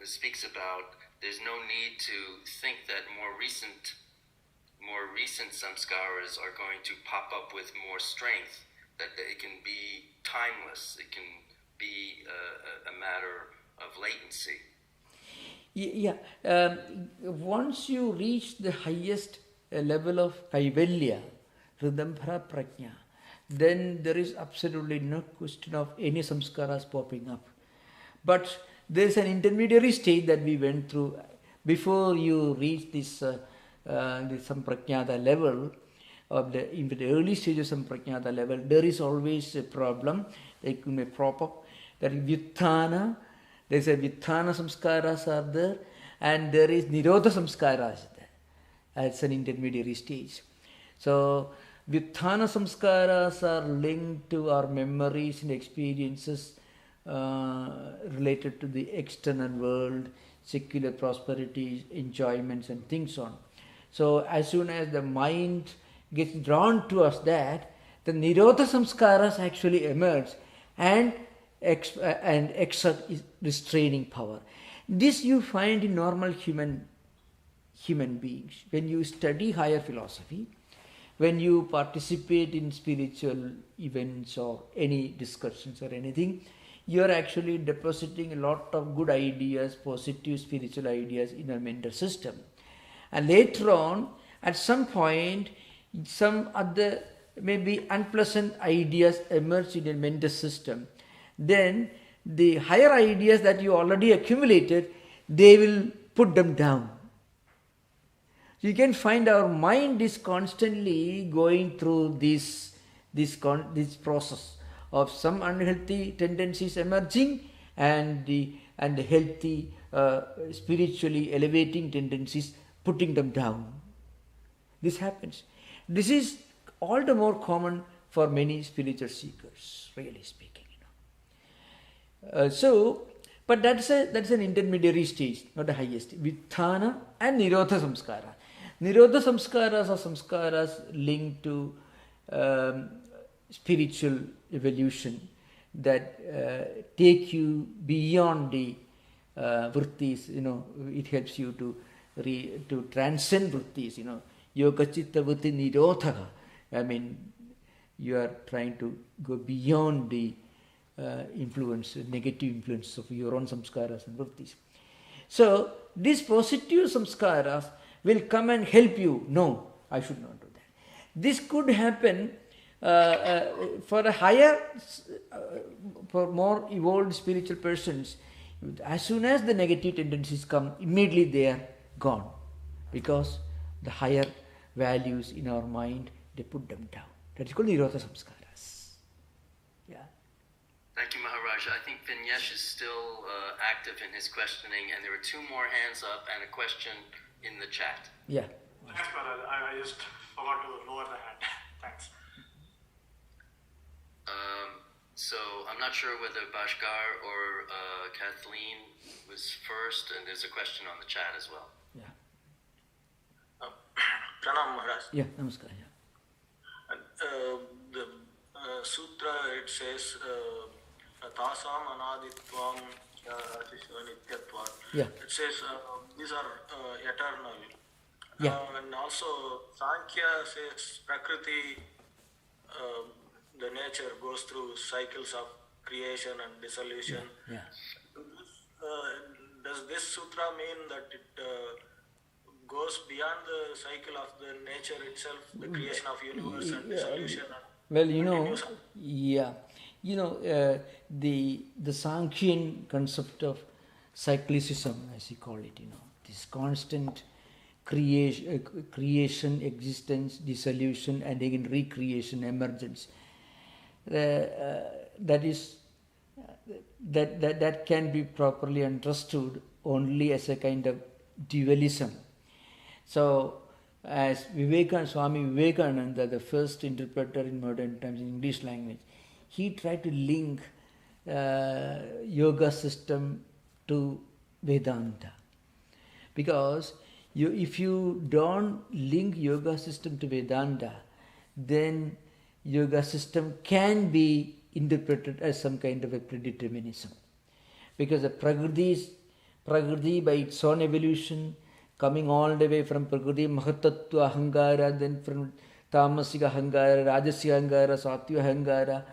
speaks about there's no need to think that more recent samskaras are going to pop up with more strength, that it can be timeless, it can be a matter of latency. Yeah. Once you reach the highest level of kaivalya, ridambhara prajna, then there is absolutely no question of any samskaras popping up. But there is an intermediary stage that we went through before you reach this samprajnata level. In the early stages of samprajnata level, there is always a problem. It may prop up. That is vyuthana. There is a vyuthana samskaras are there, and there is nirodha samskaras there. It's an intermediary stage. So vyuthana samskaras are linked to our memories and experiences related to the external world, secular prosperity, enjoyments and things on. So as soon as the mind gets drawn towards that, the nirodha samskaras actually emerge and exert restraining power. This you find in normal human beings. When you study higher philosophy, when you participate in spiritual events or any discussions or anything, you are actually depositing a lot of good ideas, positive spiritual ideas in your mental system. And later on, at some point, some other maybe unpleasant ideas emerge in your mental system. Then the higher ideas that you already accumulated, they will put them down. You can find our mind is constantly going through this process of some unhealthy tendencies emerging and the healthy spiritually elevating tendencies putting them down. This happens. This is all the more common for many spiritual seekers, really speaking. But But that's an intermediary stage, not the highest. Vitthana and Nirodha Samskara. Nirodha Samskaras are samskaras linked to spiritual evolution that take you beyond the vrittis. It helps you to transcend vrittis. Yoga Chitta Vritti Nirodha. I mean, you are trying to go beyond the negative influence of your own samskaras and vrittis. So, these positive samskaras will come and help you. No, I should not do that. This could happen for a higher, for more evolved spiritual persons. As soon as the negative tendencies come, immediately they are gone. Because the higher values in our mind, they put them down. That is called Nirodha Samskaras. Yeah. Thank you, Maharaj. I think Vinyesh is still active in his questioning, and there are two more hands up and a question in the chat. Yeah. Thanks, Maharaj. I just forgot to lower the hand. Thanks. So I'm not sure whether Bhaskar or Kathleen was first, and there's a question on the chat as well. Yeah. Pranam Maharaj. Yeah, namaskar. Yeah. The sutra, it says tasam anaditvam nityatvam. Yeah. It says these are eternal. Yeah. And also Sankhya says Prakriti, the nature goes through cycles of creation and dissolution. Yeah. Does this sutra mean that it goes beyond the cycle of the nature itself, the creation of universe and dissolution? Well, the Sankhyan concept of cyclicism, as you call it, this constant creation, existence, dissolution, and again recreation, emergence. That can be properly understood only as a kind of dualism. So, as Swami Vivekananda, the first interpreter in modern times in English language, he tried to link yoga system to Vedanta. Because if you don't link yoga system to Vedanta, then yoga system can be interpreted as some kind of a predeterminism. Because the Prakriti by its own evolution, coming all the way from Prakriti, Mahatattva Ahangara, then from Tamasika Ahangara, Rajasika Ahangara, Sattva Ahangara,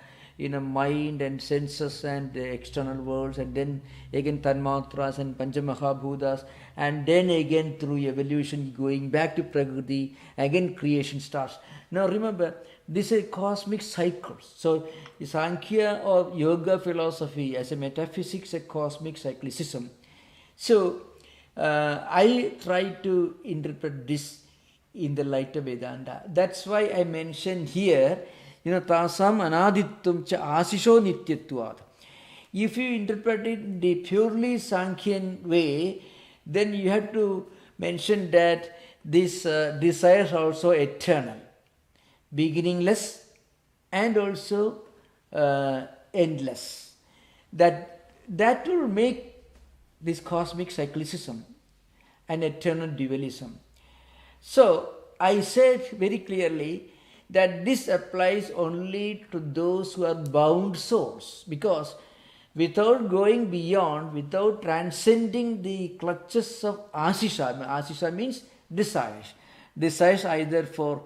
mind and senses and the external worlds, and then again Tanmatras and Panchamahabhutas, and then again through evolution going back to Prakriti, again creation starts. Now remember, this is a cosmic cycle. So Sankhya or yoga philosophy as a metaphysics, a cosmic cyclicism. So I try to interpret this in the light of Vedanta. That's why I mentioned here, tasam anadittum cha asisho nityatvad. If you interpret it in the purely Sankhyan way, then you have to mention that this desire is also eternal, beginningless, and also endless. That will make this cosmic cyclicism and eternal dualism. So I said very clearly that this applies only to those who are bound souls, because without going beyond, without transcending the clutches of asisha means desires either for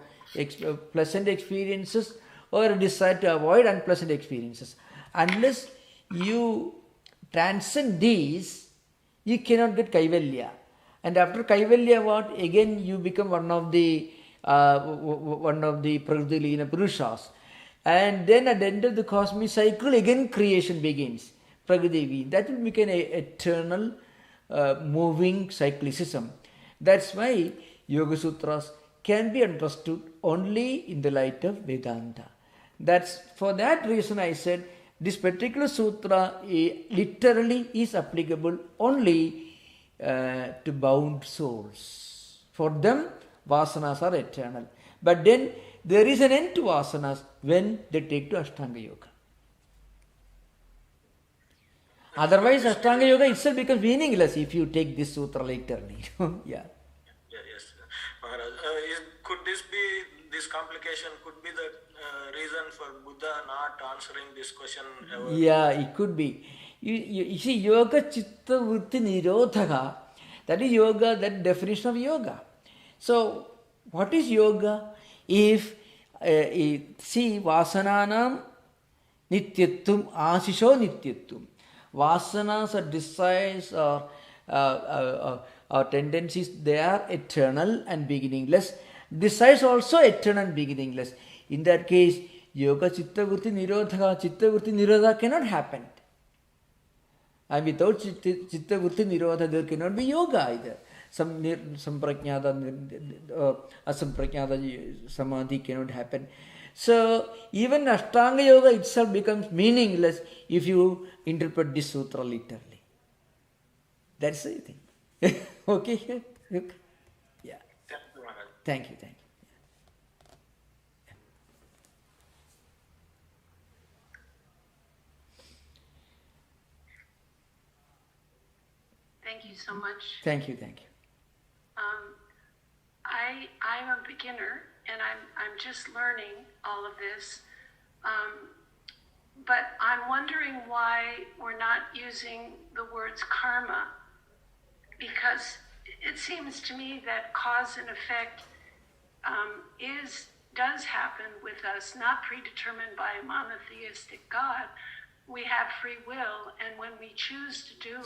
pleasant experiences or a desire to avoid unpleasant experiences. Unless you transcend these, you cannot get kaivalya. And after kaivalya, what? Again you become one of the Prakriti Lina Purushas. And then at the end of the cosmic cycle, again creation begins. Prakriti. That will become an eternal moving cyclicism. That's why Yoga Sutras can be understood only in the light of Vedanta. That's for that reason I said this particular sutra literally is applicable only to bound souls. For them, vasanas are eternal. But then there is an end to vasanas when they take to Ashtanga Yoga. Otherwise, Ashtanga Yoga itself becomes meaningless if you take this sutra literally. Yeah. Yes, Maharaj. Could this complication could be the reason for Buddha not answering this question ever? Yeah, it could be. You see, yoga chitta vritti nirodhaka, that is yoga, that definition of yoga. So, what is yoga? If, see, vasananam nityattum, asisho nityattum. Vasanas or desires or tendencies, they are eternal and beginningless. Desires also eternal and beginningless. In that case, yoga chitta vritti nirodha cannot happen. And without chitta vritti nirodha, there cannot be yoga either. Some prajnata, asamprajnata samadhi cannot happen. So, even Ashtanga Yoga itself becomes meaningless if you interpret this sutra literally. That's the thing. Okay? Yeah. Thank you. Thank you so much. Thank you. I'm a beginner and I'm just learning all of this. But I'm wondering why we're not using the words karma, because it seems to me that cause and effect does happen with us, not predetermined by a monotheistic God. We have free will, and when we choose to do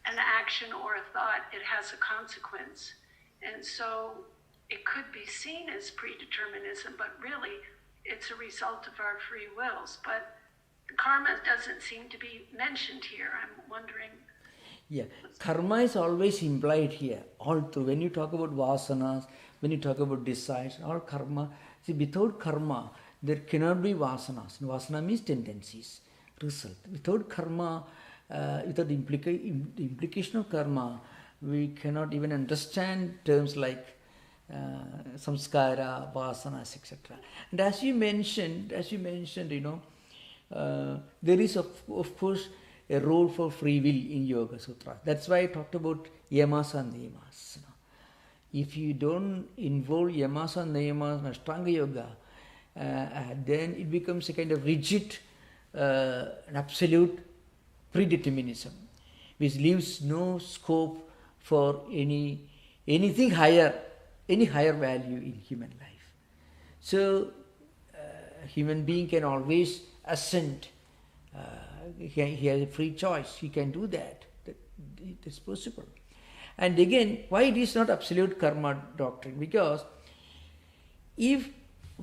an action or a thought, it has a consequence. And so it could be seen as predeterminism, but really it's a result of our free wills. But karma doesn't seem to be mentioned here. I'm wondering. Yeah, karma is always implied here, all through. When you talk about vasanas, when you talk about desires, all karma. See, without karma, there cannot be vasanas. And vasana means tendencies, result. Without karma, without the implication of karma, we cannot even understand terms like samskara, vasanas, etc. And as you mentioned, there is of course a role for free will in Yoga Sutra. That's why I talked about yamas and niyamas. If you don't involve yamas and niyamas in Ashtanga Yoga, then it becomes a kind of rigid, an absolute predeterminism, which leaves no scope for anything higher, any higher value in human life. So, human being can always ascend. He has a free choice. He can do that. It is possible. And again, why it is not absolute karma doctrine? Because if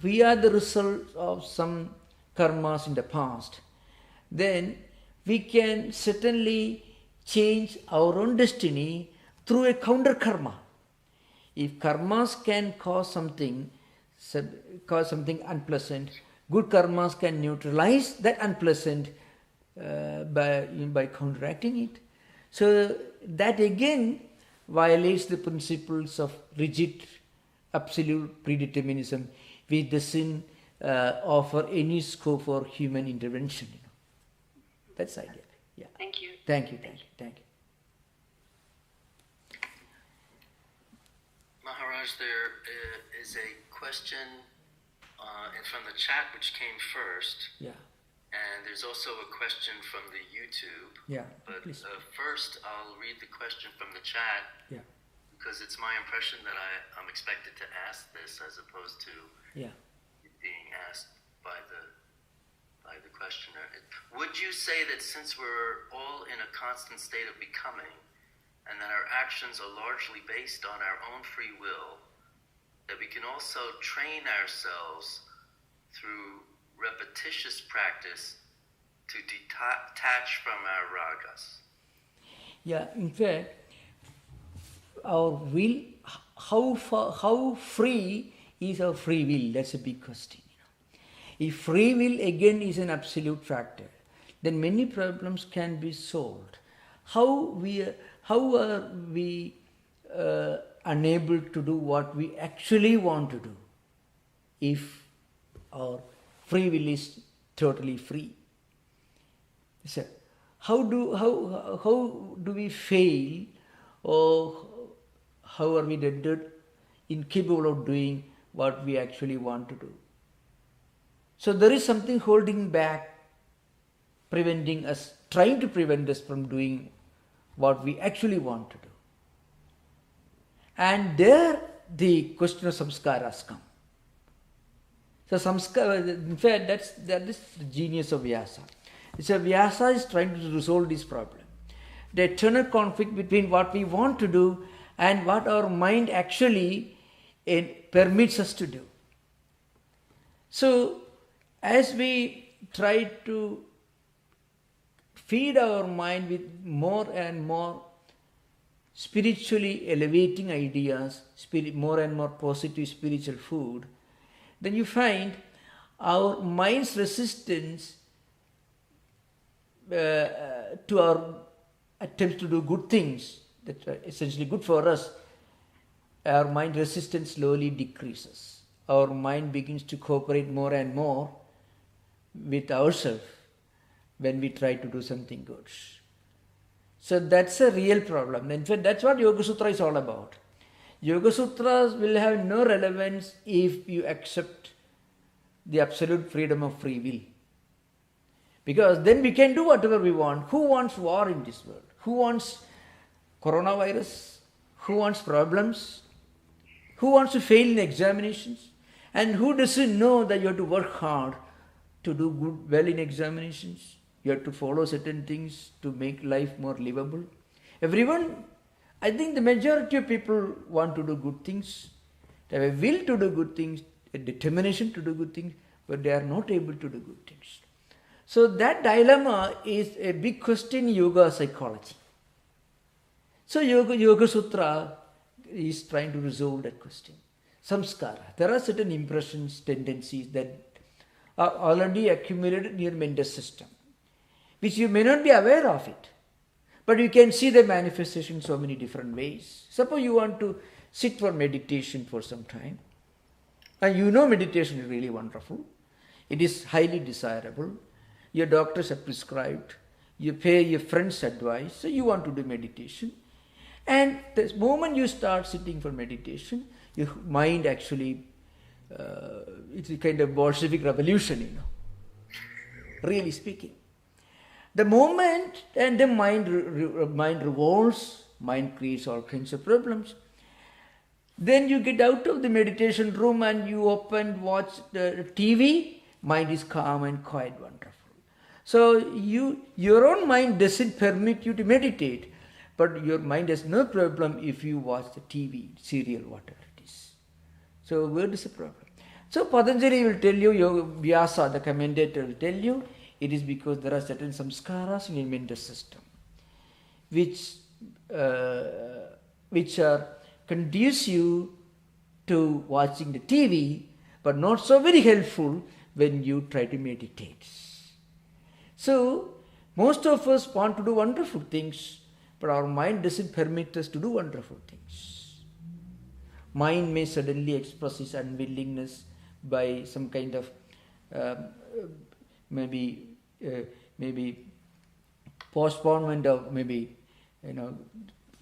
we are the result of some karmas in the past, then we can certainly change our own destiny through a counter karma. If karmas can cause something unpleasant, good karmas can neutralize that unpleasant by counteracting it. So that again violates the principles of rigid absolute predeterminism, which doesn't offer any scope for human intervention. That's the idea. Yeah. Thank you. Thank you. Maharaj, there is a question from the chat which came first. Yeah. And there's also a question from the YouTube. Yeah. But Please. First, I'll read the question from the chat. Yeah. Because it's my impression that I'm expected to ask this as opposed to being asked by the questioner. Would you say that since we're all in a constant state of becoming, and that our actions are largely based on our own free will, that we can also train ourselves through repetitious practice to detach from our ragas? Yeah, in fact, our will, how free is our free will? That's a big question. If free will again is an absolute factor, then many problems can be solved. How are we unable to do what we actually want to do if our free will is totally free? So, how do we fail, or how are we rendered incapable of doing what we actually want to do? So there is something holding back, preventing us, trying to prevent us from doing what we actually want to do. And there the question of samskaras come. So samskara, in fact, that is the genius of Vyasa. So Vyasa is trying to resolve this problem. The eternal conflict between what we want to do and what our mind actually permits us to do. So as we try to feed our mind with more and more spiritually elevating ideas, more and more positive spiritual food, then you find our mind's resistance to our attempts to do good things that are essentially good for us, our mind resistance slowly decreases. Our mind begins to cooperate more and more with ourselves when we try to do something good. So that's a real problem. In fact, that's what Yoga Sutra is all about. Yoga Sutras will have no relevance if you accept the absolute freedom of free will. Because then we can do whatever we want. Who wants war in this world? Who wants coronavirus? Who wants problems? Who wants to fail in examinations? And who doesn't know that you have to work hard to do well in examinations? You have to follow certain things to make life more livable. Everyone, I think the majority of people want to do good things. They have a will to do good things, a determination to do good things, but they are not able to do good things. So that dilemma is a big question in yoga psychology. So Yoga Sutra is trying to resolve that question. Samskara. There are certain impressions, tendencies that are already accumulated in your mental system, which you may not be aware of it, but you can see the manifestation in so many different ways. Suppose you want to sit for meditation for some time, and you know meditation is really wonderful, it is highly desirable, your doctors have prescribed, you pay your friends' advice, so you want to do meditation. And the moment you start sitting for meditation, your mind actually, it's a kind of Bolshevik revolution, really speaking. The moment and the mind revolves, mind creates all kinds of problems. Then you get out of the meditation room and you watch the TV, mind is calm and quite wonderful. So your own mind doesn't permit you to meditate, but your mind has no problem if you watch the TV, serial, whatever it is. So where is the problem? So Patanjali will tell you, Vyasa, the commentator, will tell you, it is because there are certain samskaras in your mental system, which are conducive to watching the TV, but not so very helpful when you try to meditate. So most of us want to do wonderful things, but our mind doesn't permit us to do wonderful things. Mind may suddenly express its unwillingness by some kind of maybe postponement of maybe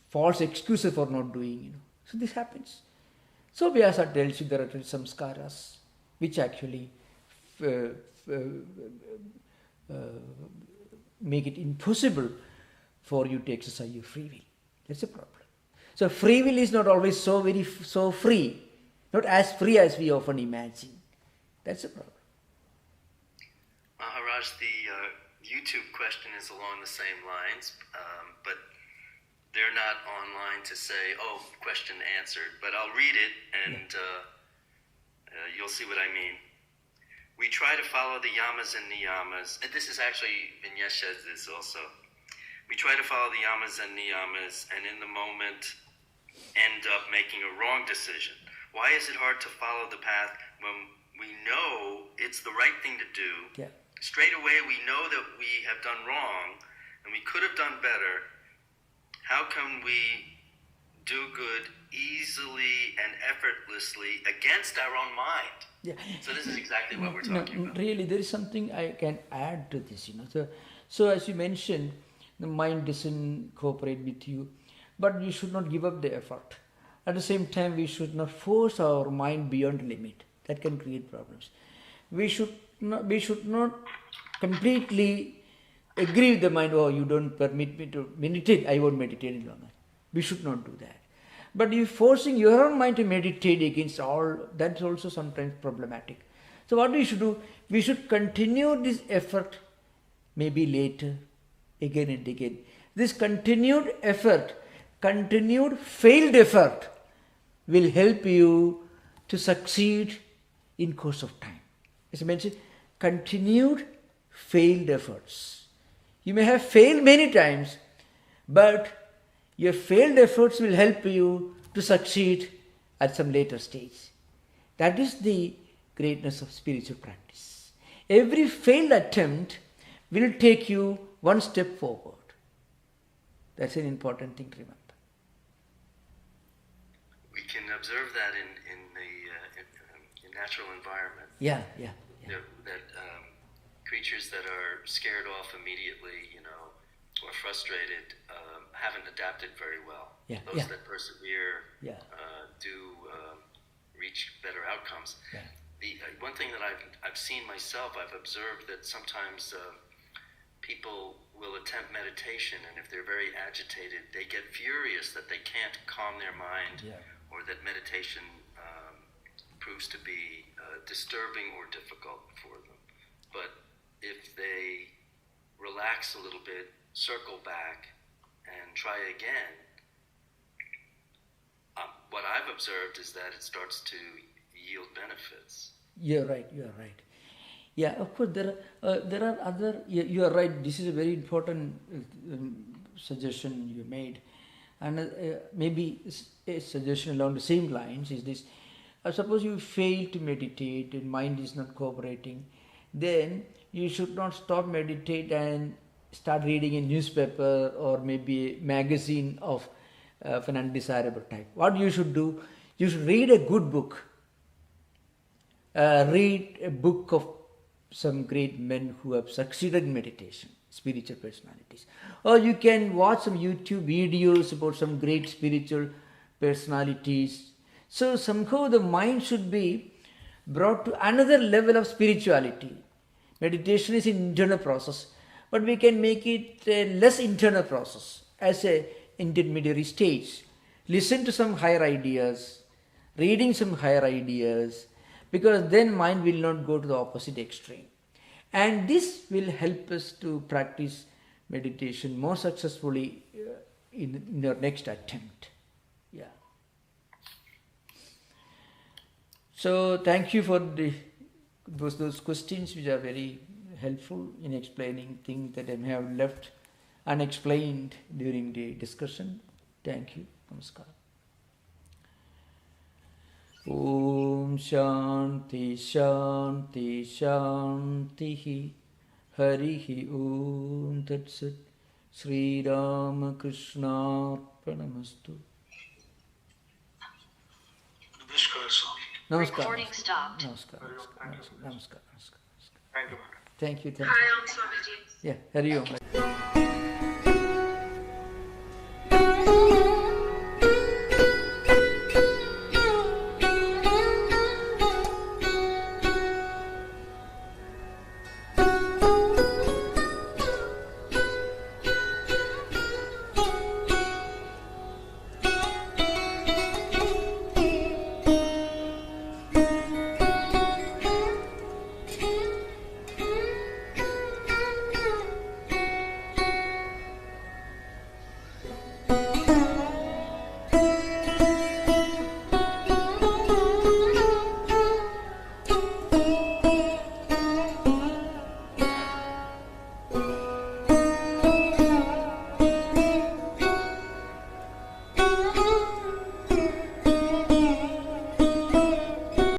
false excuses for not doing. So this happens. So Vyasa tells you there are samskaras which actually make it impossible for you to exercise your free will. That's a problem. So free will is not always so free, not as free as we often imagine. That's a problem. Maharaj, the YouTube question is along the same lines, but they're not online to say, oh, question answered. But I'll read it and you'll see what I mean. We try to follow the yamas and niyamas, and this is actually, Vinyas says this also. We try to follow the yamas and niyamas, and in the moment end up making a wrong decision. Why is it hard to follow the path when we know it's the right thing to do? Yeah. Straight away we know that we have done wrong, and we could have done better. How can we do good easily and effortlessly against our own mind? Yeah. So this is exactly what we're talking about. Really, there is something I can add to this. So as you mentioned, the mind doesn't cooperate with you. But you should not give up the effort. At the same time, we should not force our mind beyond limit. That can create problems. We should not completely agree with the mind, oh, you don't permit me to meditate, I won't meditate any longer. We should not do that. But if forcing your own mind to meditate against all, that's also sometimes problematic. So what we should do, we should continue this effort maybe later, again and again. This continued effort, continued failed effort will help you to succeed in course of time. As I mentioned, continued failed efforts. You may have failed many times, but your failed efforts will help you to succeed at some later stage. That is the greatness of spiritual practice. Every failed attempt will take you one step forward. That's an important thing to remember. We can observe that in natural environment. Yeah. That creatures that are scared off immediately, or frustrated, haven't adapted very well. Those that persevere do reach better outcomes. The one thing that I've seen myself, I've observed that sometimes people will attempt meditation, and if they're very agitated, they get furious that they can't calm their mind, or that meditation proves to be disturbing or difficult for them. But if they relax a little bit, circle back, and try again, what I've observed is that it starts to yield benefits. You're right. Yeah, of course, there are other... You are right, this is a very important suggestion you made. And maybe a suggestion along the same lines is this. Suppose you fail to meditate and mind is not cooperating, then you should not stop meditate and start reading a newspaper or maybe a magazine of an undesirable type. What you should do, you should read a good book. Read a book of some great men who have succeeded in meditation, spiritual personalities. Or you can watch some YouTube videos about some great spiritual personalities. So somehow the mind should be brought to another level of spirituality. Meditation is an internal process, but we can make it a less internal process as an intermediary stage. Listen to some higher ideas, reading some higher ideas, because then mind will not go to the opposite extreme. And this will help us to practice meditation more successfully in your next attempt. Yeah. So thank you for those questions, which are very helpful in explaining things that I may have left unexplained during the discussion. Thank you. Namaskar. Om Shanti Shanti Shanti Harihi Om Tat Sat Sri Ramakrishna Arpanamastu. Namaskar, Swami. Namaskar. Recording stopped. Namaskar. Namaskar. Thank you, Maharaj. Thank you. Hi, Om Swamiji. Yeah, Hari Om.